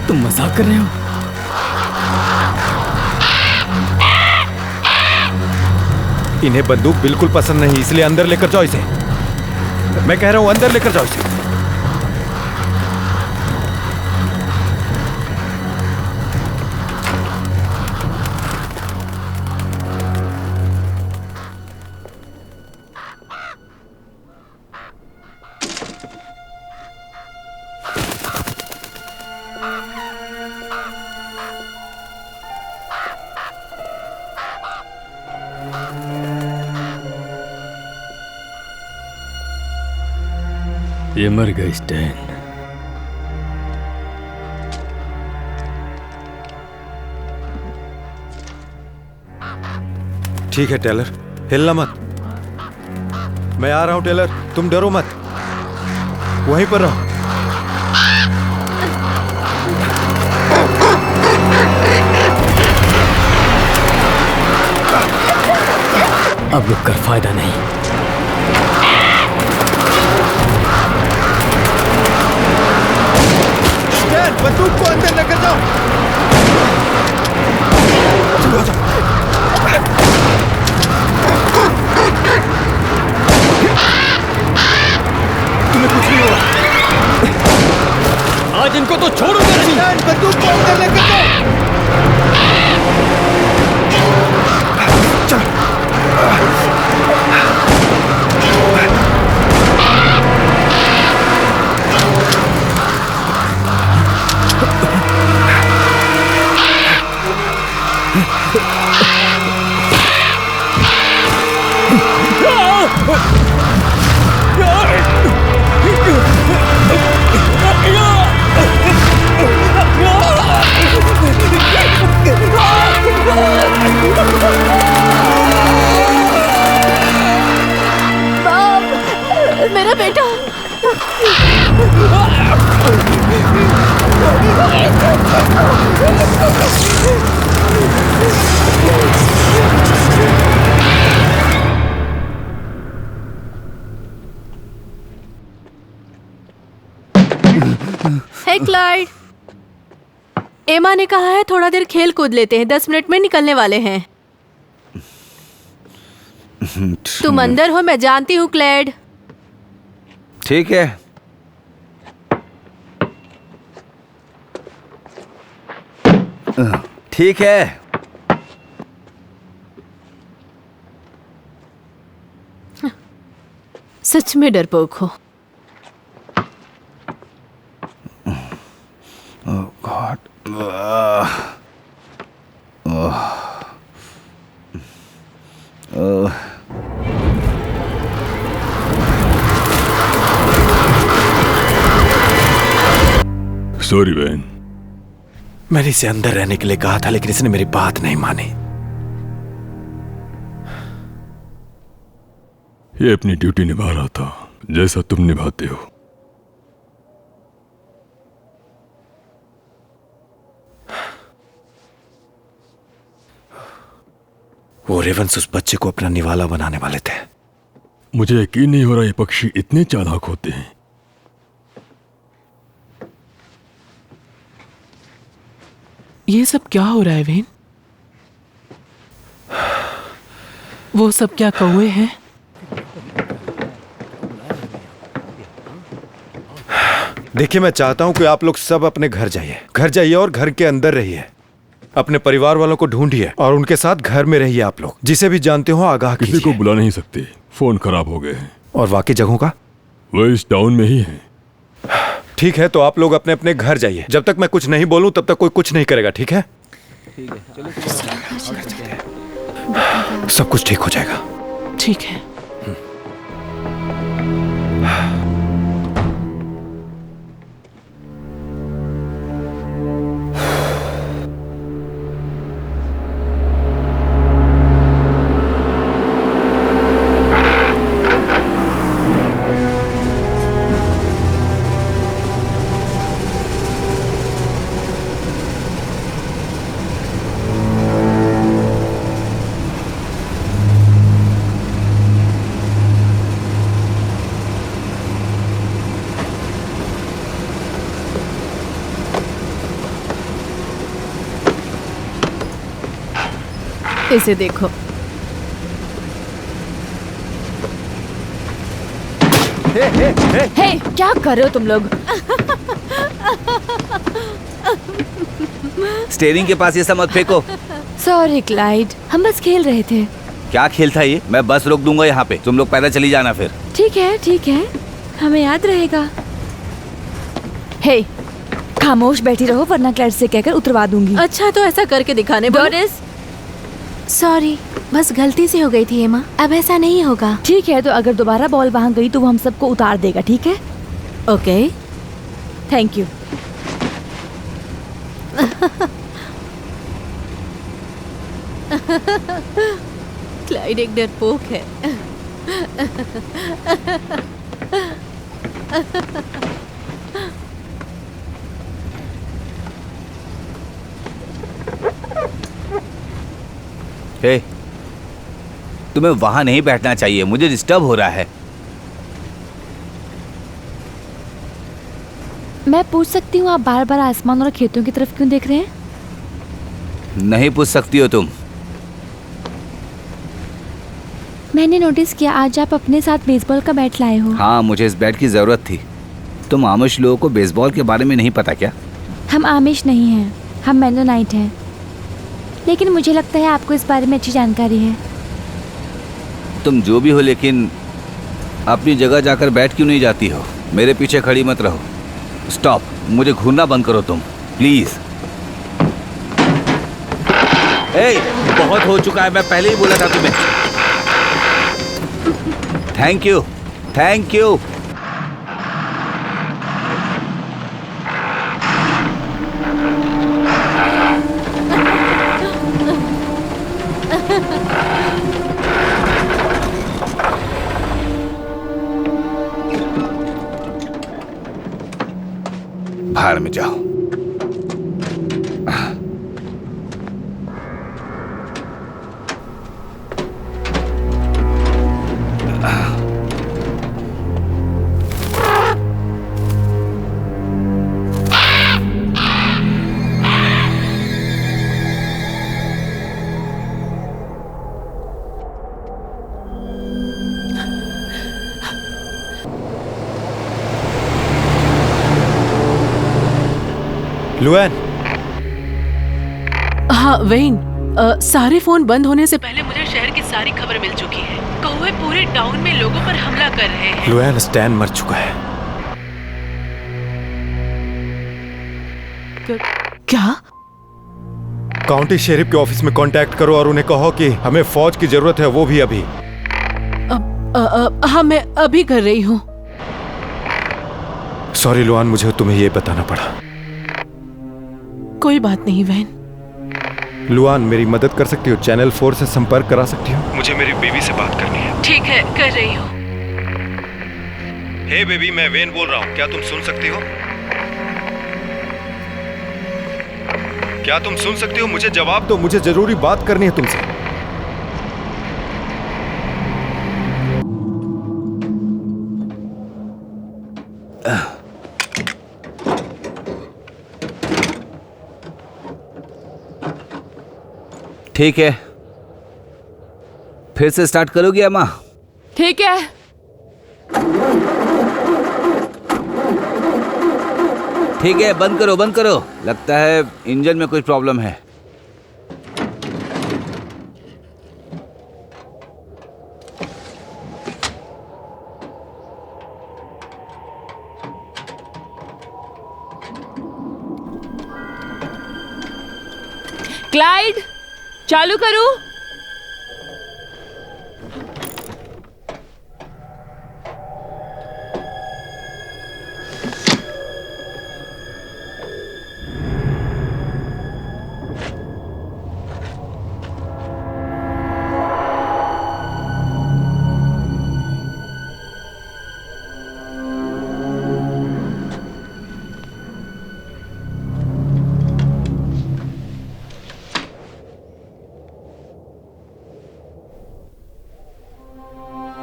तुम मजाक कर रहे हो? इन्हें बंदूक बिल्कुल पसंद नहीं, इसलिए अंदर लेकर जाओ इसे। मैं कह रहा हूं अंदर लेकर जाओ इसे। ये मर गई स्टैन। ठीक है टेलर, हिलना मत। मैं आ रहा हूं टेलर, तुम डरो मत, वहीं पर रहो। अब रुक कर फायदा नहीं। बंदूक को अंदर लेकर जाओ। तुम्हें कुछ नहीं हुआ। आज इनको तो छोड़ूंगा नहीं। बंदूक को अंदर लेकर जाओ। चलो। मेरा बेटा। हे क्लाइड, एमा ने कहा है थोड़ा देर खेल कूद लेते हैं, 10 मिनट में निकलने वाले हैं। तुम अंदर हो, मैं जानती हूँ क्लैड। ठीक है। ठीक है। सच में डरपोक हो। Oh God. सॉरी बहन। मैंने इसे अंदर रहने के लिए कहा था, लेकिन इसने मेरी बात नहीं मानी। ये अपनी ड्यूटी निभा रहा था, जैसा तुम निभाते हो। वो रेवंस उस बच्चे को अपना निवाला बनाने वाले थे। मुझे यकीन नहीं हो रहा ये पक्षी इतने चालाक होते हैं। ये सब क्या हो रहा है वेन? वो सब क्या कौवे हैं? देखिए, मैं चाहता हूं कि आप लोग सब अपने घर जाइए और घर के अंदर रहिए। अपने परिवार वालों को ढूंढिए और उनके साथ घर में रहिए। आप लोग जिसे भी जानते हो आगाह कीजिए। किसी को बुला नहीं सकते, फोन खराब हो गए हैं। और बाकी जगहों का? वो इस टाउन में ही है। ठीक है, तो आप लोग अपने अपने घर जाइए। जब तक मैं कुछ नहीं बोलूं तब तक कोई कुछ नहीं करेगा, ठीक है? सब कुछ ठीक हो जाएगा। ठीक है। इसे देखो। हे, क्या कर रहे हो तुम लोग? स्टीयरिंग के पास ये सब मत फेंको। सॉरी क्लाइड, हम बस खेल रहे थे। क्या खेल था ये? मैं बस रोक दूंगा यहाँ पे, तुम लोग पैदल चली जाना फिर। ठीक है, हमें याद रहेगा। हे, खामोश बैठी रहो वरना क्लाइड से कहकर उतरवा दूंगी। अच्छा, तो ऐसा करके दिखाने बोलो। सॉरी, बस गलती से हो गई थी एमा, अब ऐसा नहीं होगा। ठीक है, तो अगर दोबारा बॉल वहाँ गई तो वो हम सबको उतार देगा, ठीक है? Okay, thank you. क्लाइड एक डरपोक है। हे, तुम्हें वहां नहीं बैठना चाहिए, मुझे डिस्टर्ब हो रहा है। मैं पूछ सकती हूँ, आप बार बार आसमान और खेतों की तरफ क्यों देख रहे हैं? नहीं पूछ सकती हो तुम। मैंने नोटिस किया आज आप अपने साथ बेसबॉल का बैट लाए हो। हाँ, मुझे इस बैट की जरूरत थी। तुम आमिश लोगों को बेसबॉल के बारे में नहीं पता क्या? हम आमिश नहीं हैं, हम मेनोनाइट हैं। लेकिन मुझे लगता है आपको इस बारे में अच्छी जानकारी है। तुम जो भी हो, लेकिन अपनी जगह जाकर बैठ क्यों नहीं जाती हो? मेरे पीछे खड़ी मत रहो। स्टॉप, मुझे घूरना बंद करो तुम, प्लीज। ए, बहुत हो चुका है, मैं पहले ही बोला था तुम्हें। Thank you, thank you. बाहर में जाओ। लुआन, हाँ वेन, सारे फोन बंद होने से पहले मुझे शहर की सारी खबर मिल चुकी है। कौवे पूरे टाउन में लोगों पर हमला कर रहे हैं। लुआन, स्टैन मर चुका है। क्या? काउंटी शेरिफ के ऑफिस में कांटेक्ट करो और उन्हें कहो कि हमें फौज की जरूरत है, वो भी अभी। हाँ, मैं अभी कर रही हूँ। सॉरी लुआन, मुझे तुम्हें ये बताना पड़ा। कोई बात नहीं वैन। लुआन, मेरी मदद कर सकती हो? चैनल 4 से संपर्क करा सकती हो? मुझे मेरी बीवी से बात करनी है। ठीक है, कर रही हूँ। हे बेबी, मैं वेन बोल रहा हूँ, क्या तुम सुन सकती हो? क्या तुम सुन सकती हो? मुझे जवाब दो, मुझे जरूरी बात करनी है तुमसे। ठीक है, फिर से स्टार्ट करोगी अम्मा? ठीक है। ठीक है, बंद करो बंद करो। लगता है इंजन में कोई प्रॉब्लम है। क्लाइड, चालू करूं?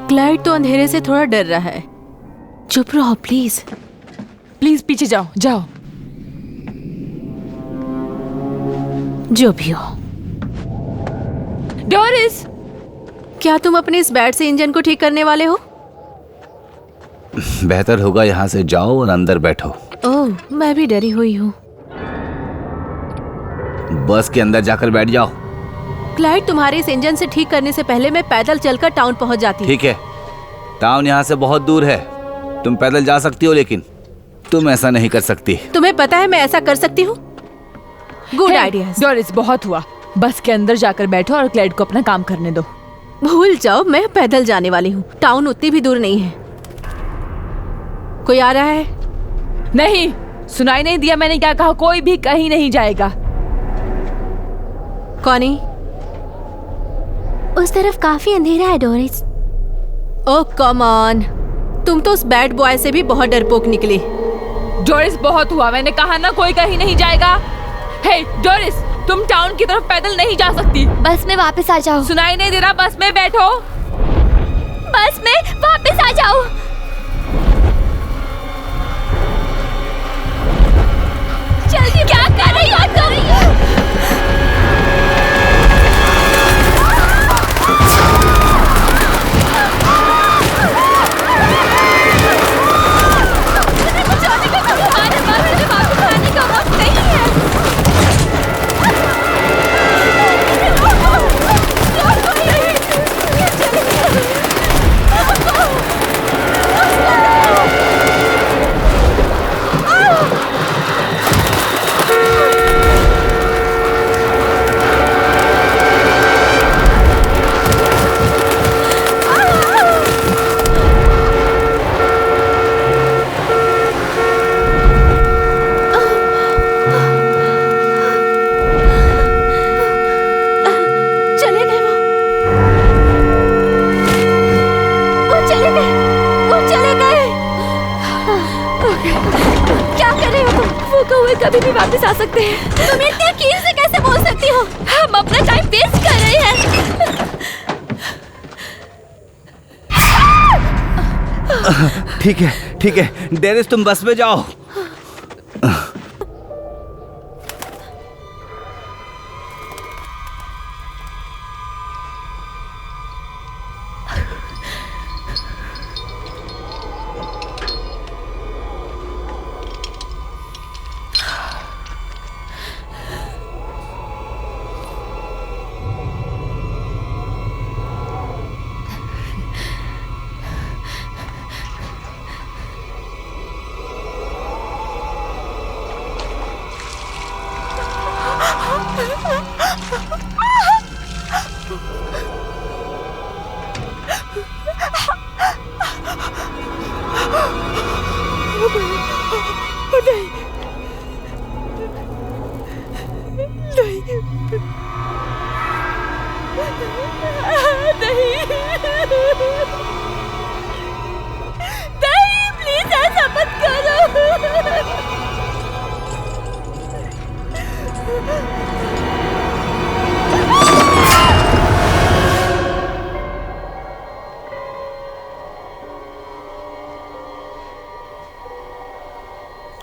क्लाइड तो अंधेरे से थोड़ा डर रहा है। चुप रहो प्लीज। प्लीज पीछे जाओ, जाओ। जो भी हो। डोरिस, क्या तुम अपने इस बैट से इंजन को ठीक करने वाले हो? बेहतर होगा यहाँ से जाओ और अंदर बैठो। ओह, मैं भी डरी हुई हूँ। बस के अंदर जाकर बैठ जाओ। क्लाइड, तुम्हारे इस इंजन से ठीक करने से पहले मैं पैदल चलकर टाउन पहुंच जाती। ठीक है, टाउन यहाँ से बहुत दूर है। तुम पैदल जा सकती हो, लेकिन तुम ऐसा नहीं कर सकती। तुम्हें पता है मैं ऐसा कर सकती हूँ। Good idea. डोरिस, बहुत हुआ। बस के अंदर जाकर बैठो और क्लाइड को अपना काम करने दो। भूल जाओ, मैं पैदल जाने वाली हूँ। टाउन उतनी भी दूर नहीं है। कोई आ रहा है? नहीं, सुनाई नहीं दिया मैंने क्या कहा? कोई भी कहीं नहीं जाएगा। कौनी? उस तरफ काफी अंधेरा है डोरिस। ओह कम ऑन, तुम तो उस बैड बॉय से भी बहुत डरपोक निकली। डोरिस, बहुत हुआ। मैंने कहा ना कोई कहीं नहीं जाएगा। हे डोरिस, तुम टाउन की तरफ पैदल नहीं जा सकती। बस में वापस आ जाओ। सुनाई नहीं दे रहा? बस में बैठो। बस में वापस आ जाओ। जल्दी, क्या कर रही हो तुम? देखो हुए कभी भी वापस आ सकते हैं। तुम इतने यकीन से कैसे बोल सकती हो? हम अपना टाइम वेस्ट कर रहे हैं। ठीक है डेरिस, तुम बस में जाओ।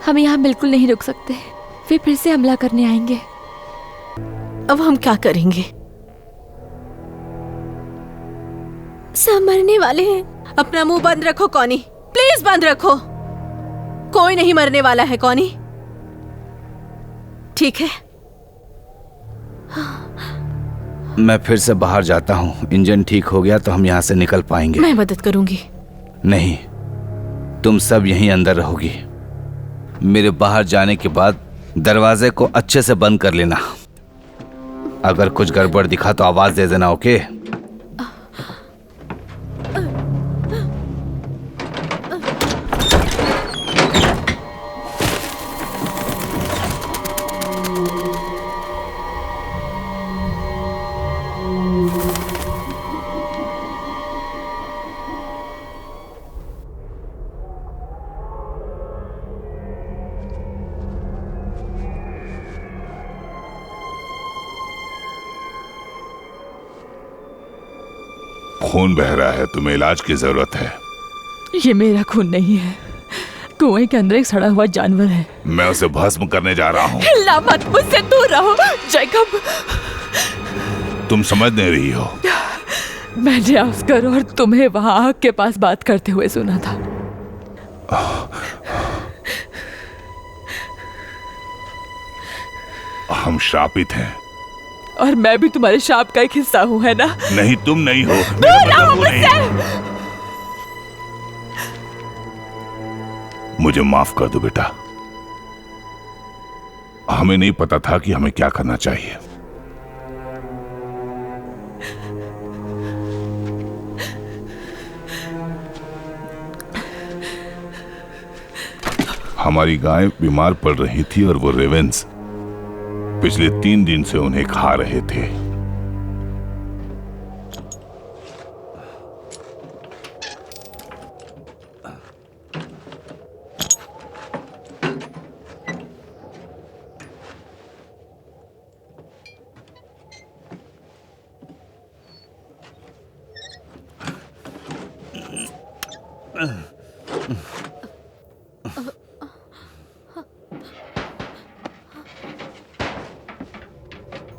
हम यहाँ बिल्कुल नहीं रुक सकते, वे फिर से हमला करने आएंगे। अब हम क्या करेंगे? सब मरने वाले हैं। अपना मुंह बंद रखो कॉनी, प्लीज बंद रखो। कोई नहीं मरने वाला है कॉनी, ठीक है? मैं फिर से बाहर जाता हूँ। इंजन ठीक हो गया तो हम यहाँ से निकल पाएंगे। मैं मदद करूंगी। नहीं, तुम सब यहीं अंदर रहोगी। मेरे बाहर जाने के बाद दरवाजे को अच्छे से बंद कर लेना। अगर कुछ गड़बड़ दिखा तो आवाज दे देना, ओके? खून बह रहा है, तुम्हें इलाज की जरूरत है। ये मेरा खून नहीं है, कुएं के अंदर एक सड़ा हुआ जानवर है। मैं उसे भस्म करने जा रहा हूँ। हिलना मत, मुझसे दूर रहो जैकब। तुम समझ नहीं रही हो। मैंने ऑस्कर और तुम्हें वहां आग के पास बात करते हुए सुना था। हम श्रापित हैं। और मैं भी तुम्हारे शाप का एक हिस्सा हूँ, है ना? नहीं, तुम नहीं हो। दूर रहो मुझसे। मुझे माफ कर दो बेटा। हमें नहीं पता था कि हमें क्या करना चाहिए। हमारी गाय बीमार पड़ रही थी और वो रेवेंस पिछले 3 दिन से उन्हें खा रहे थे।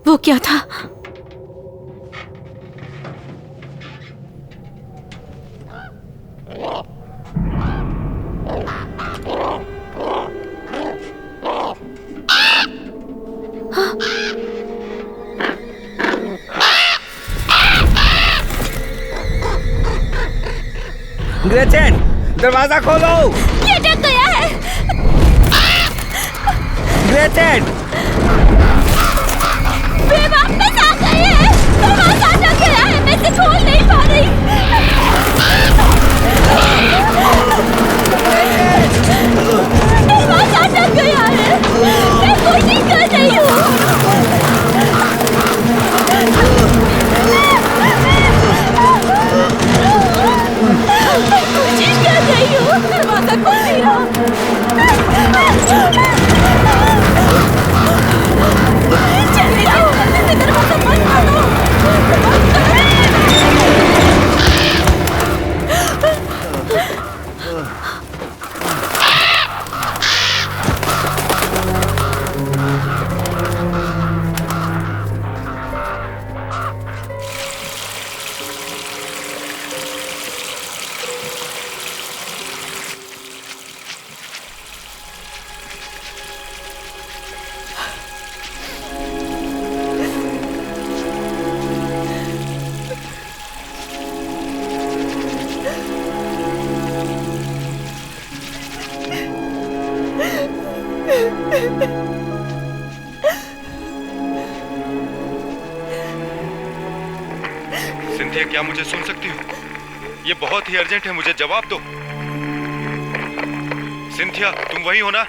वो क्या था? ग्रेचन, दरवाजा खोलो। ये डर गया है। ग्रेचन, वे वापस आ गए हैं। दरवाजा डर गया है, मैं इसे खोल नहीं पा रही। दरवाजा डर गया है, मैं कोशिश कर रही हूँ। कोशिश कर रही हूँ, दरवाजा खोल नहीं रहा। सिंथिया, क्या मुझे सुन सकती हो? ये बहुत ही अर्जेंट है, मुझे जवाब दो। सिंथिया, तुम वही हो ना?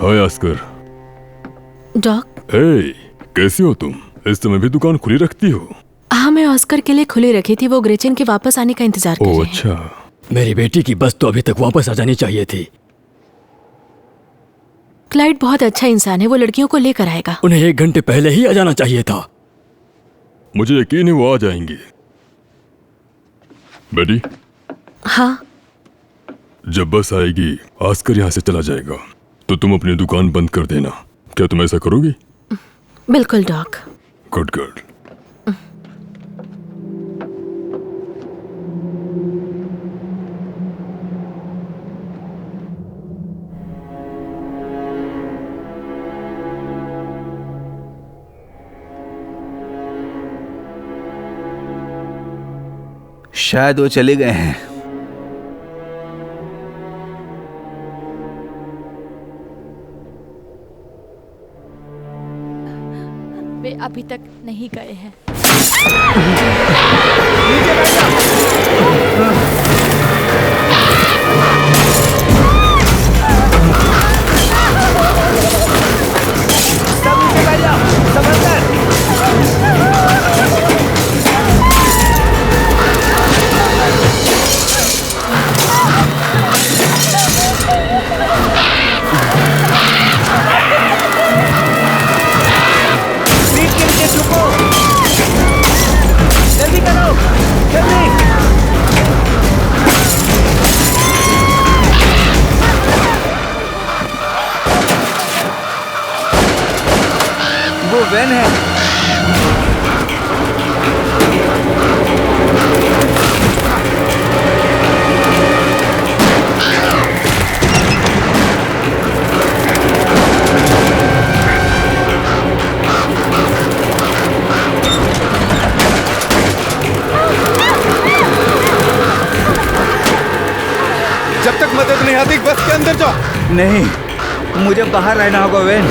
हाय आस्कर। डॉक। हे, कैसी हो तुम? इस समय भी दुकान खुली रखती हो? हाँ, मैं ऑस्कर के लिए खुली रखी थी। वो ग्रेचन के वापस आने का इंतजार कर रहे हैं। अच्छा। मेरी बेटी की बस तो अभी तक वापस आ जानी चाहिए थी। क्लाइड बहुत अच्छा इंसान है, वो लड़कियों को लेकर आएगा। उन्हें 1 घंटे पहले ही आ जाना चाहिए था। मुझे यकीन है वो आ जाएंगी। बेटी, हाँ। जब बस आएगी आस्कर यहाँ से चला जाएगा, तो तुम अपनी दुकान बंद कर देना। क्या तुम ऐसा करोगी? बिल्कुल डॉक। Good good. शायद वो चले गए हैं। वे अभी तक नहीं गए हैं। सब नीचे बैठ जाओ, सब अंदर। सीट के नीचे छुपो। जल्दी करो, जल्दी। वो वैन है। जब तक मदद नहीं आती बस के अंदर जाओ। नहीं, मुझे बाहर रहना होगा वैन।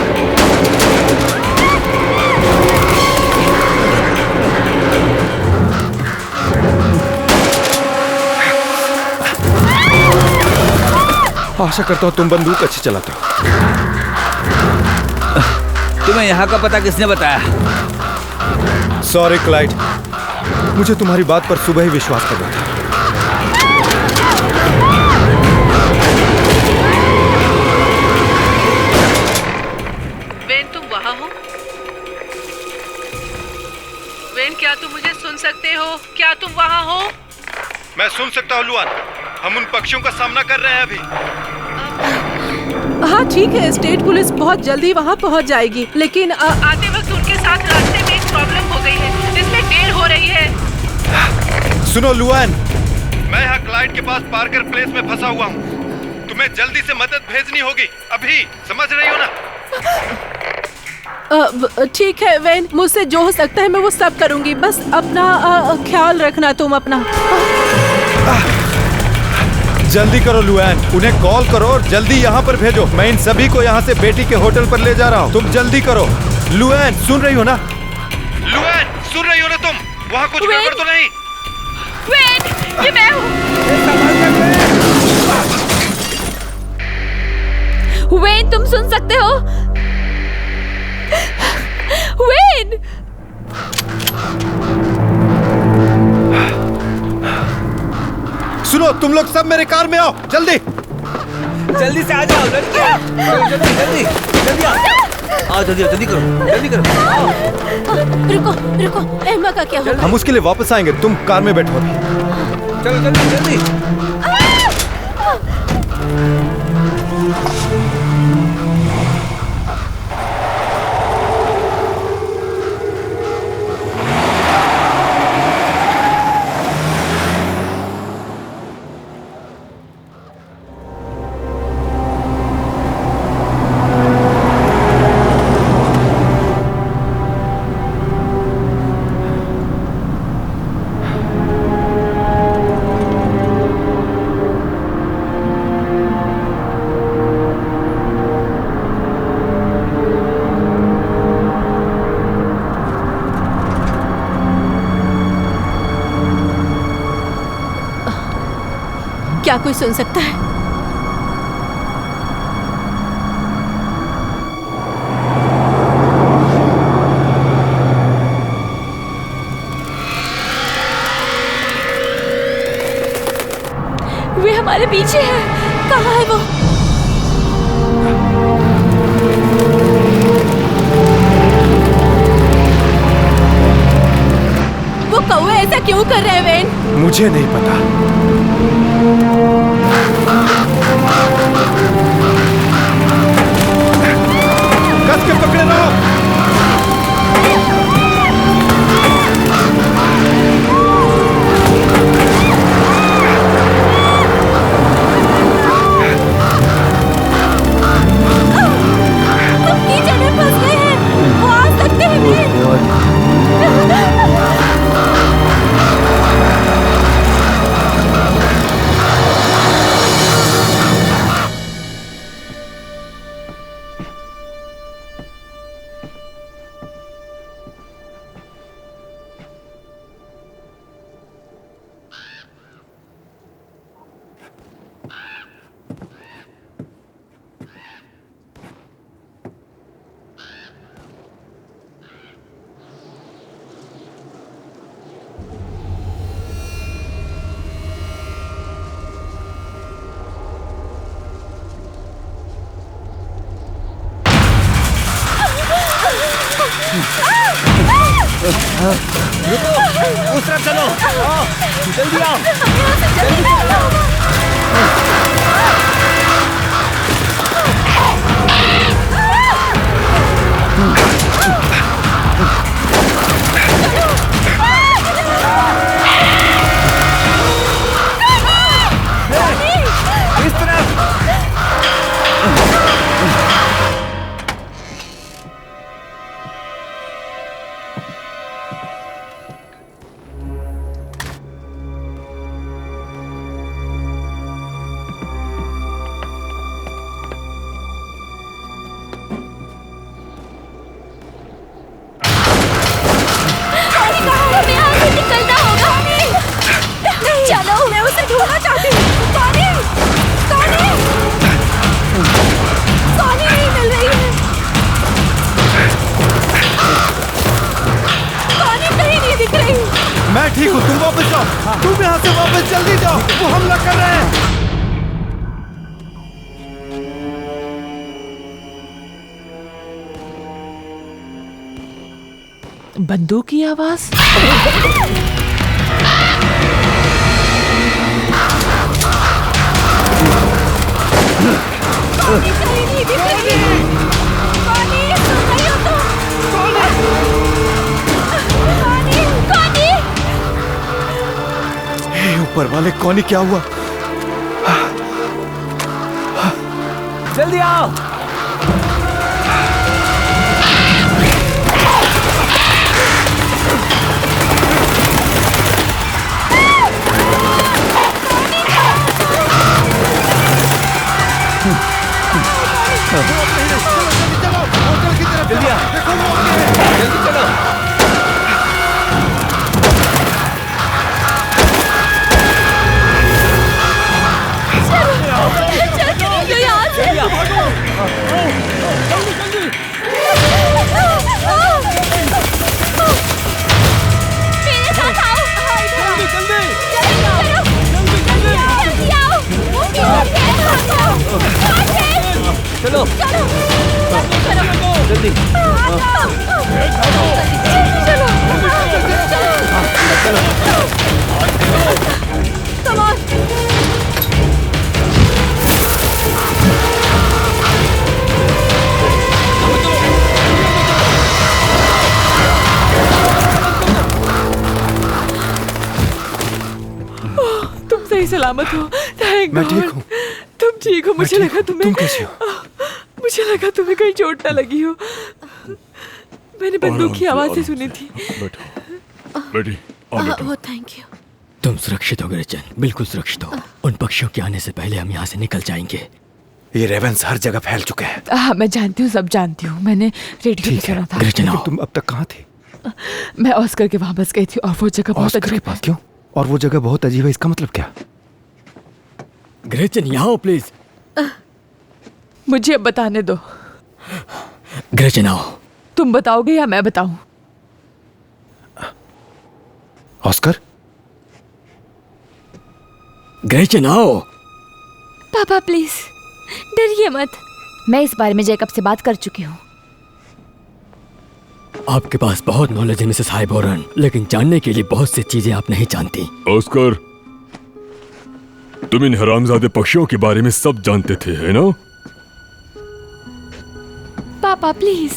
आशा करता हूँ तुम बंदूक अच्छी चलाते हो। तुम्हें यहाँ का पता किसने बताया? सॉरी क्लाइड, मुझे तुम्हारी बात पर सुबह ही विश्वास करना था। वेन, तुम वहाँ हो? वेन, क्या तुम मुझे सुन सकते हो? क्या तुम वहाँ हो? मैं सुन सकता हूँ लुआन। हम उन पक्षियों का सामना कर रहे हैं अभी। हाँ ठीक है, स्टेट पुलिस बहुत जल्दी वहाँ पहुँच जाएगी, लेकिन आते वक्त उनके साथ रास्ते में एक प्रॉब्लम हो गई है जिसमें देर हो रही है। सुनो लुआन, मैं यहाँ क्लाइड के पास पार्कर प्लेस में फंसा हुआ हूँ। तुम्हें जल्दी से मदद भेजनी होगी अभी, समझ रही हो ना? ठीक है वेन, मुझसे जो हो सकता है मैं वो सब करूँगी। बस अपना ख्याल रखना तुम अपना। जल्दी करो लुआन, उन्हें कॉल करो और जल्दी यहाँ पर भेजो। मैं इन सभी को यहाँ से बेटी के होटल पर ले जा रहा हूँ। तुम जल्दी करो। लुआन, सुन रही हो ना? लुआन, सुन रही हो ना तुम? वहाँ कुछ गड़बड़ तो नहीं? वेन, ये मैं हूँ। वेन, तुम सुन सकते हो? वेन! सुनो, तुम लोग सब मेरे कार में आओ, जल्दी। जल्दी से आ जाओ लड़कियां, जल्दी जल्दी जल्दी आओ, जल्दी जल्दी करो, जल्दी करो। रुको रुको, एम्मा का क्या होगा? हम उसके लिए वापस आएंगे, तुम कार में बैठो अभी। चलो जल्दी जल्दी। क्या कोई सुन सकता है? वे हमारे पीछे है। कहाँ है वो? वो कौवे ऐसा क्यों कर रहे हैं वेन? मुझे नहीं पता। कस के पकड़े रहो। हम कीचड़ में फंस गए हैं। वो आ सकते हैं वेन। उस तरफ चलो। जल्दी आओ। इस तरफ। मैं ठीक हूँ, तुम वापस जाओ। तुम यहाँ से वापस जल्दी जाओ, वो हमला कर रहे हैं। बंदूक की आवाज। ऊपर वाले कौनी, क्या हुआ? जल्दी आओ। जल्दी चलो। चलो जल्दी। तुम सही सलामत हो। थैंक मैं गॉड। ठीक हूँ। तुम ठीक हो? मुझे लगा तुम्हें, तुम कैसी हो? मुझे लगा तुम्हें कहीं चोट ना लगी हो। मैंने बंदूक की आवाज से सुनी थी। बेटी ओह थैंक यू। तुम सुरक्षित हो गिरचन, बिल्कुल सुरक्षित हो। उन पक्षियों के आने से पहले हम यहाँ से निकल जाएंगे। ये रेवेंस हर जगह फैल चुके हैं। हाँ मैं जानती हूँ, सब जानती हूँ। मैंने रेडियो पे सुना था। लेकिन तुम अब तक कहाँ थे? मैं ऑस्कर के वहां बस गई थी और वो जगह बहुत ऑस्कर के अजीब पास क्यों? और वो जगह बहुत अजीब है, इसका मतलब क्या? ग्रेचन यहाँ प्लीज। मुझे अब बताने दो। ग्रेचन आओ। तुम बताओगे या मैं बताऊं? ऑस्कर, ग्रेचन आओ। पापा प्लीज डरिए मत। मैं इस बारे में जैकब से बात कर चुकी हूँ। आपके पास बहुत नॉलेज है मिसेस हाइबोरन, लेकिन जानने के लिए बहुत सी चीजें आप नहीं जानती। ऑस्कर, तुम इन हरामजादे पक्षियों के बारे में सब जानते थे, है ना? पापा प्लीज।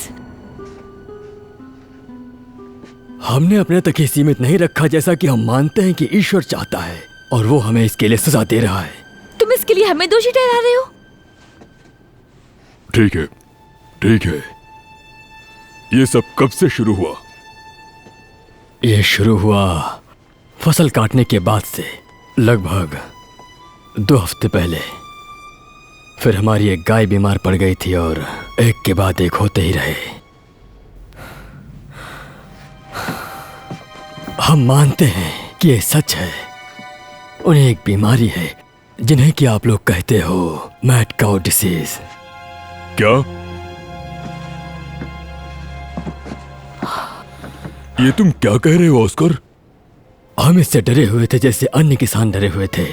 हमने अपने तक ही सीमित नहीं रखा, जैसा कि हम मानते हैं कि ईश्वर चाहता है और वो हमें इसके लिए सजा दे रहा है। तुम इसके लिए हमें दोषी ठहरा रहे हो? ठीक है, ठीक है। ये सब कब से शुरू हुआ? ये शुरू हुआ फसल काटने के बाद से, लगभग 2 हफ्ते पहले। फिर हमारी एक गाय बीमार पड़ गई थी और एक के बाद एक होते ही रहे। हम मानते हैं कि ये सच है। उन्हें एक बीमारी है जिन्हें कि आप लोग कहते हो मैड काउ डिसीज। क्या? ये तुम क्या कह रहे हो ऑस्कर? हम इससे डरे हुए थे जैसे अन्य किसान डरे हुए थे।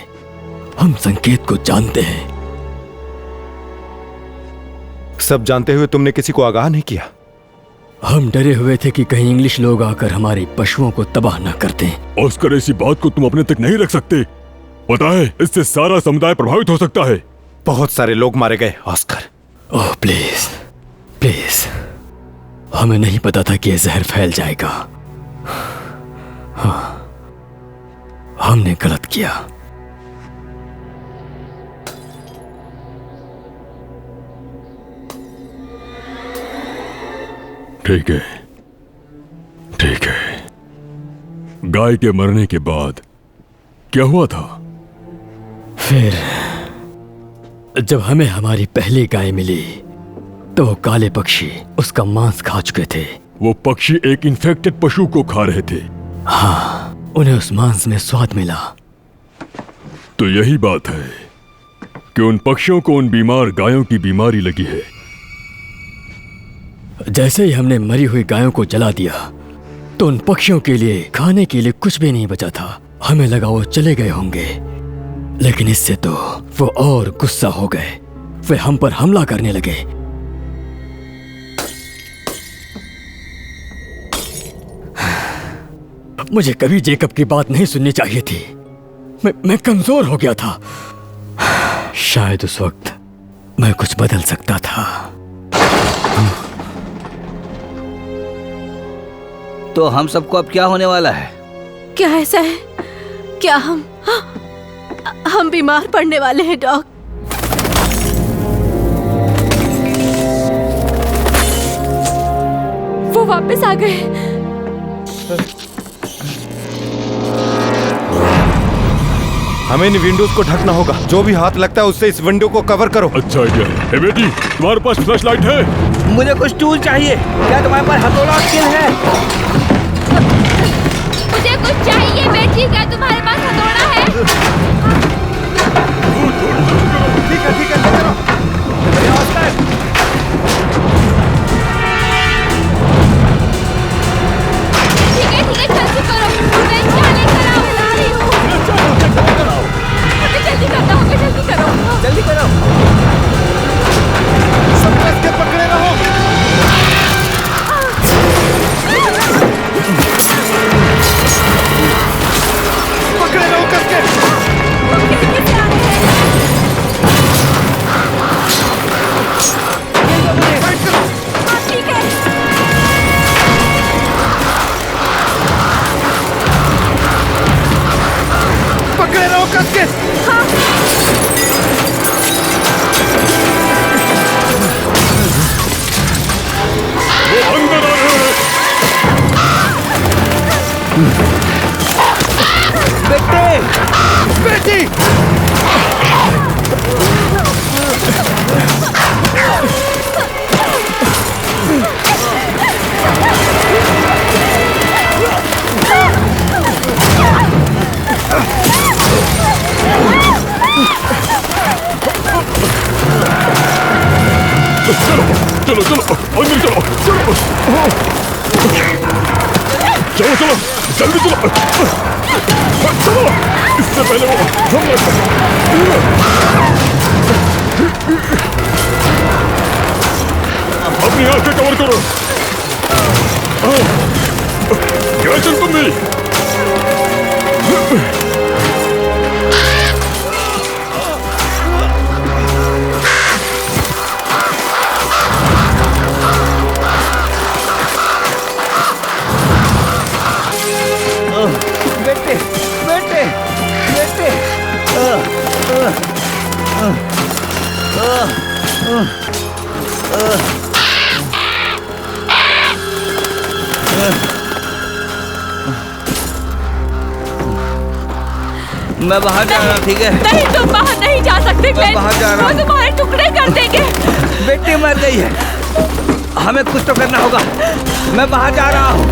हम संकेत को जानते हैं। सब जानते हुए तुमने किसी को आगाह नहीं किया? हम डरे हुए थे कि कहीं इंग्लिश लोग आकर हमारे पशुओं को तबाह न कर दें। ऑस्कर, ऐसी बात को तुम अपने तक नहीं रख सकते। पता है, इससे सारा समुदाय प्रभावित हो सकता है। बहुत सारे लोग मारे गए ऑस्कर। ओह प्लीज प्लीज, हमें नहीं पता था कि यह जहर फैल जाएगा। हाँ, हमने गलत किया। ठीक है, ठीक है। गाय के मरने के बाद क्या हुआ था? फिर जब हमें हमारी पहली गाय मिली तो वो काले पक्षी उसका मांस खा चुके थे। वो पक्षी एक इन्फेक्टेड पशु को खा रहे थे। हाँ, उन्हें उस मांस में स्वाद मिला। तो यही बात है कि उन पक्षियों को उन बीमार गायों की बीमारी लगी है। जैसे ही हमने मरी हुई गायों को जला दिया तो उन पक्षियों के लिए खाने के लिए कुछ भी नहीं बचा था। हमें लगा वो चले गए होंगे, लेकिन इससे तो वो और गुस्सा हो गए। वे हम पर हमला करने लगे। मुझे कभी जेकब की बात नहीं सुननी चाहिए थी। मैं कमजोर हो गया था। शायद उस वक्त मैं कुछ बदल सकता था। तो हम सबको अब क्या होने वाला है? क्या ऐसा है? क्या हम बीमार पड़ने वाले हैं डॉक? वो वापस आ गए। हमें इन विंडोज को ढकना होगा। जो भी हाथ लगता है उससे इस विंडो को कवर करो। अच्छा आइडिया है। ए बेटी, तुम्हारे पास फ्लैश लाइट है? मुझे कुछ टूल चाहिए। क्या तुम्हारे पास हथौड़ा स्किल है? मुझे कुछ चाहिए बेटी। क्या तुम्हारे पास हथौड़ा है? ठीक है, ठीक है, चलो। ठीक है, जल्दी करो। मैं जाने कराओ, बता रही हूँ। अबे जल्दी करना होगा, जल्दी करो, जल्दी करो। सब कस के पकड़े रहो। पकड़े रहो कस के। चलो चलो अंदर चलो, चलो चलो जल्दी चलो, चलो इससे पहले वो हमला अपनी आंखें कवर करो। क्या चल तुम भी बेटे बेटे बेटे मैं बाहर जा रहा हूँ, ठीक है? नहीं, तुम बाहर नहीं जा सकते मैं बाहर जा रहा हूँ। वो तुम्हारे टुकड़े कर देंगे। बेटी मर गई है, हमें कुछ तो करना होगा। मैं बाहर जा रहा हूँ।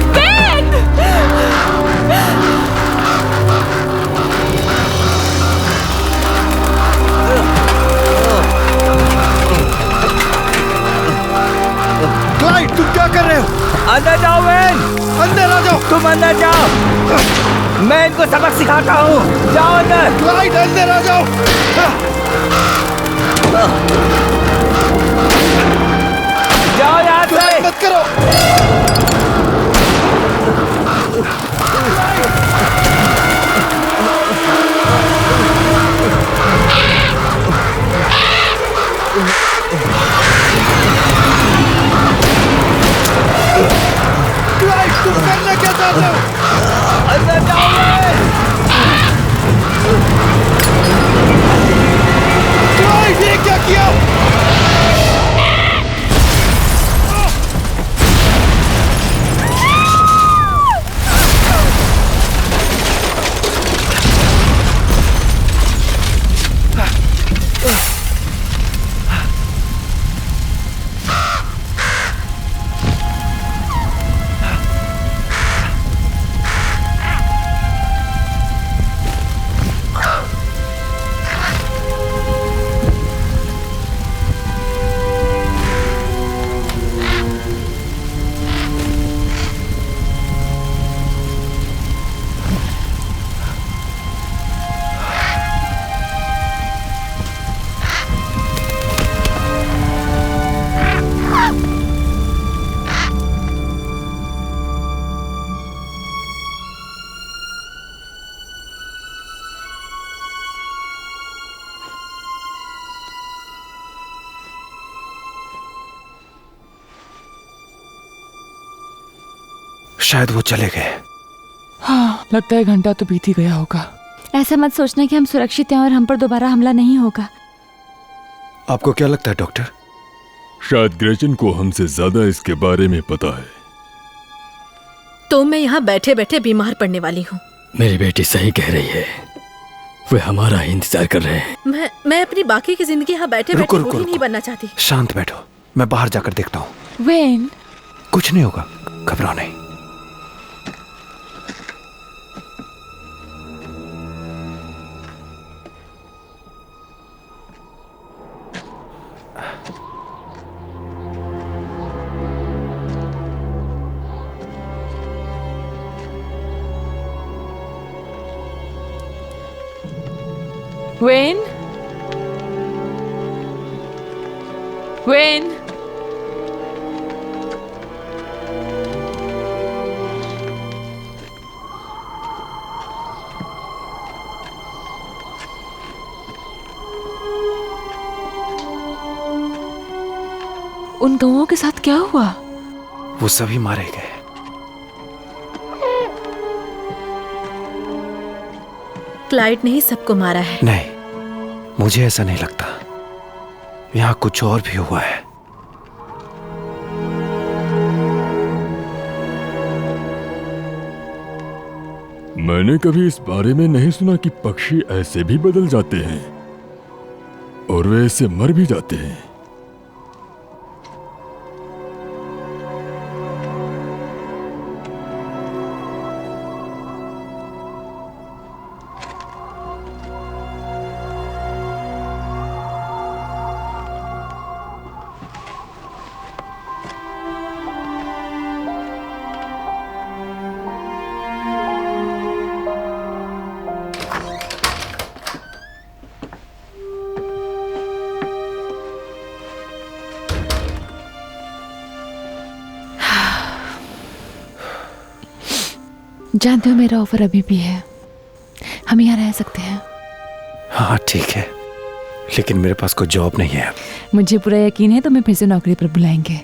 क्लाइड, तुम क्या कर रहे हो? अंदर जाओ वेन, अंदर आ जाओ। तुम अंदर जाओ, मैं इनको सबक सिखाता हूँ। जाओ अंदर। क्लाइड अंदर आ जाओ। जाओ यहाँ से। मत करो। क्लाइड, तुम करना क्या चाहते हो? अंदर जाओ। क्लाइड, ये क्या किया? शायद वो चले गए। हाँ, लगता है घंटा तो बीत ही गया होगा। ऐसा मत सोचना कि हम सुरक्षित हैं और हम पर दोबारा हमला नहीं होगा। आपको क्या लगता है डॉक्टर? शायद ग्रेचन को हमसे ज्यादा इसके बारे में पता है। तो मैं यहाँ बैठे बैठे बीमार पड़ने वाली हूँ। मेरी बेटी सही कह रही है, वे हमारा ही इंतजार कर रहे हैं। मैं अपनी बाकी की जिंदगी यहाँ बैठे बैठे बूढ़ी नहीं बनना चाहती। शांत बैठो, मैं बाहर जाकर देखता हूँ। वेन, कुछ नहीं होगा, घबराओ नहीं। वेन, वेन, उन गौओं के साथ क्या हुआ? वो सभी मारे गए। क्लाइड ने ही सबको मारा है। नहीं, मुझे ऐसा नहीं लगता। यहाँ कुछ और भी हुआ है। मैंने कभी इस बारे में नहीं सुना कि पक्षी ऐसे भी बदल जाते हैं और वे ऐसे मर भी जाते हैं। जानते हो मेरा ऑफर अभी भी है, हम यहाँ रह सकते हैं। हाँ ठीक है, लेकिन मेरे पास कोई जॉब नहीं है। मुझे पूरा यकीन है तुम्हें फिर से नौकरी पर बुलाएंगे।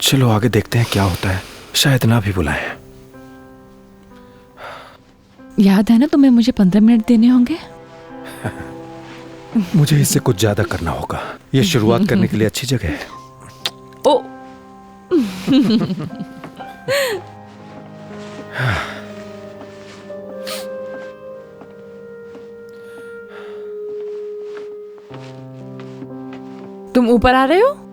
चलो आगे देखते हैं क्या होता है, शायद ना भी बुलाएं। याद है ना तुम्हें मुझे 15 मिनट देने होंगे। मुझे इससे कुछ ज्यादा करना होगा। ये शुरुआत करने के लिए अच्छी जगह है। ओ तुम ऊपर आ रहे हो?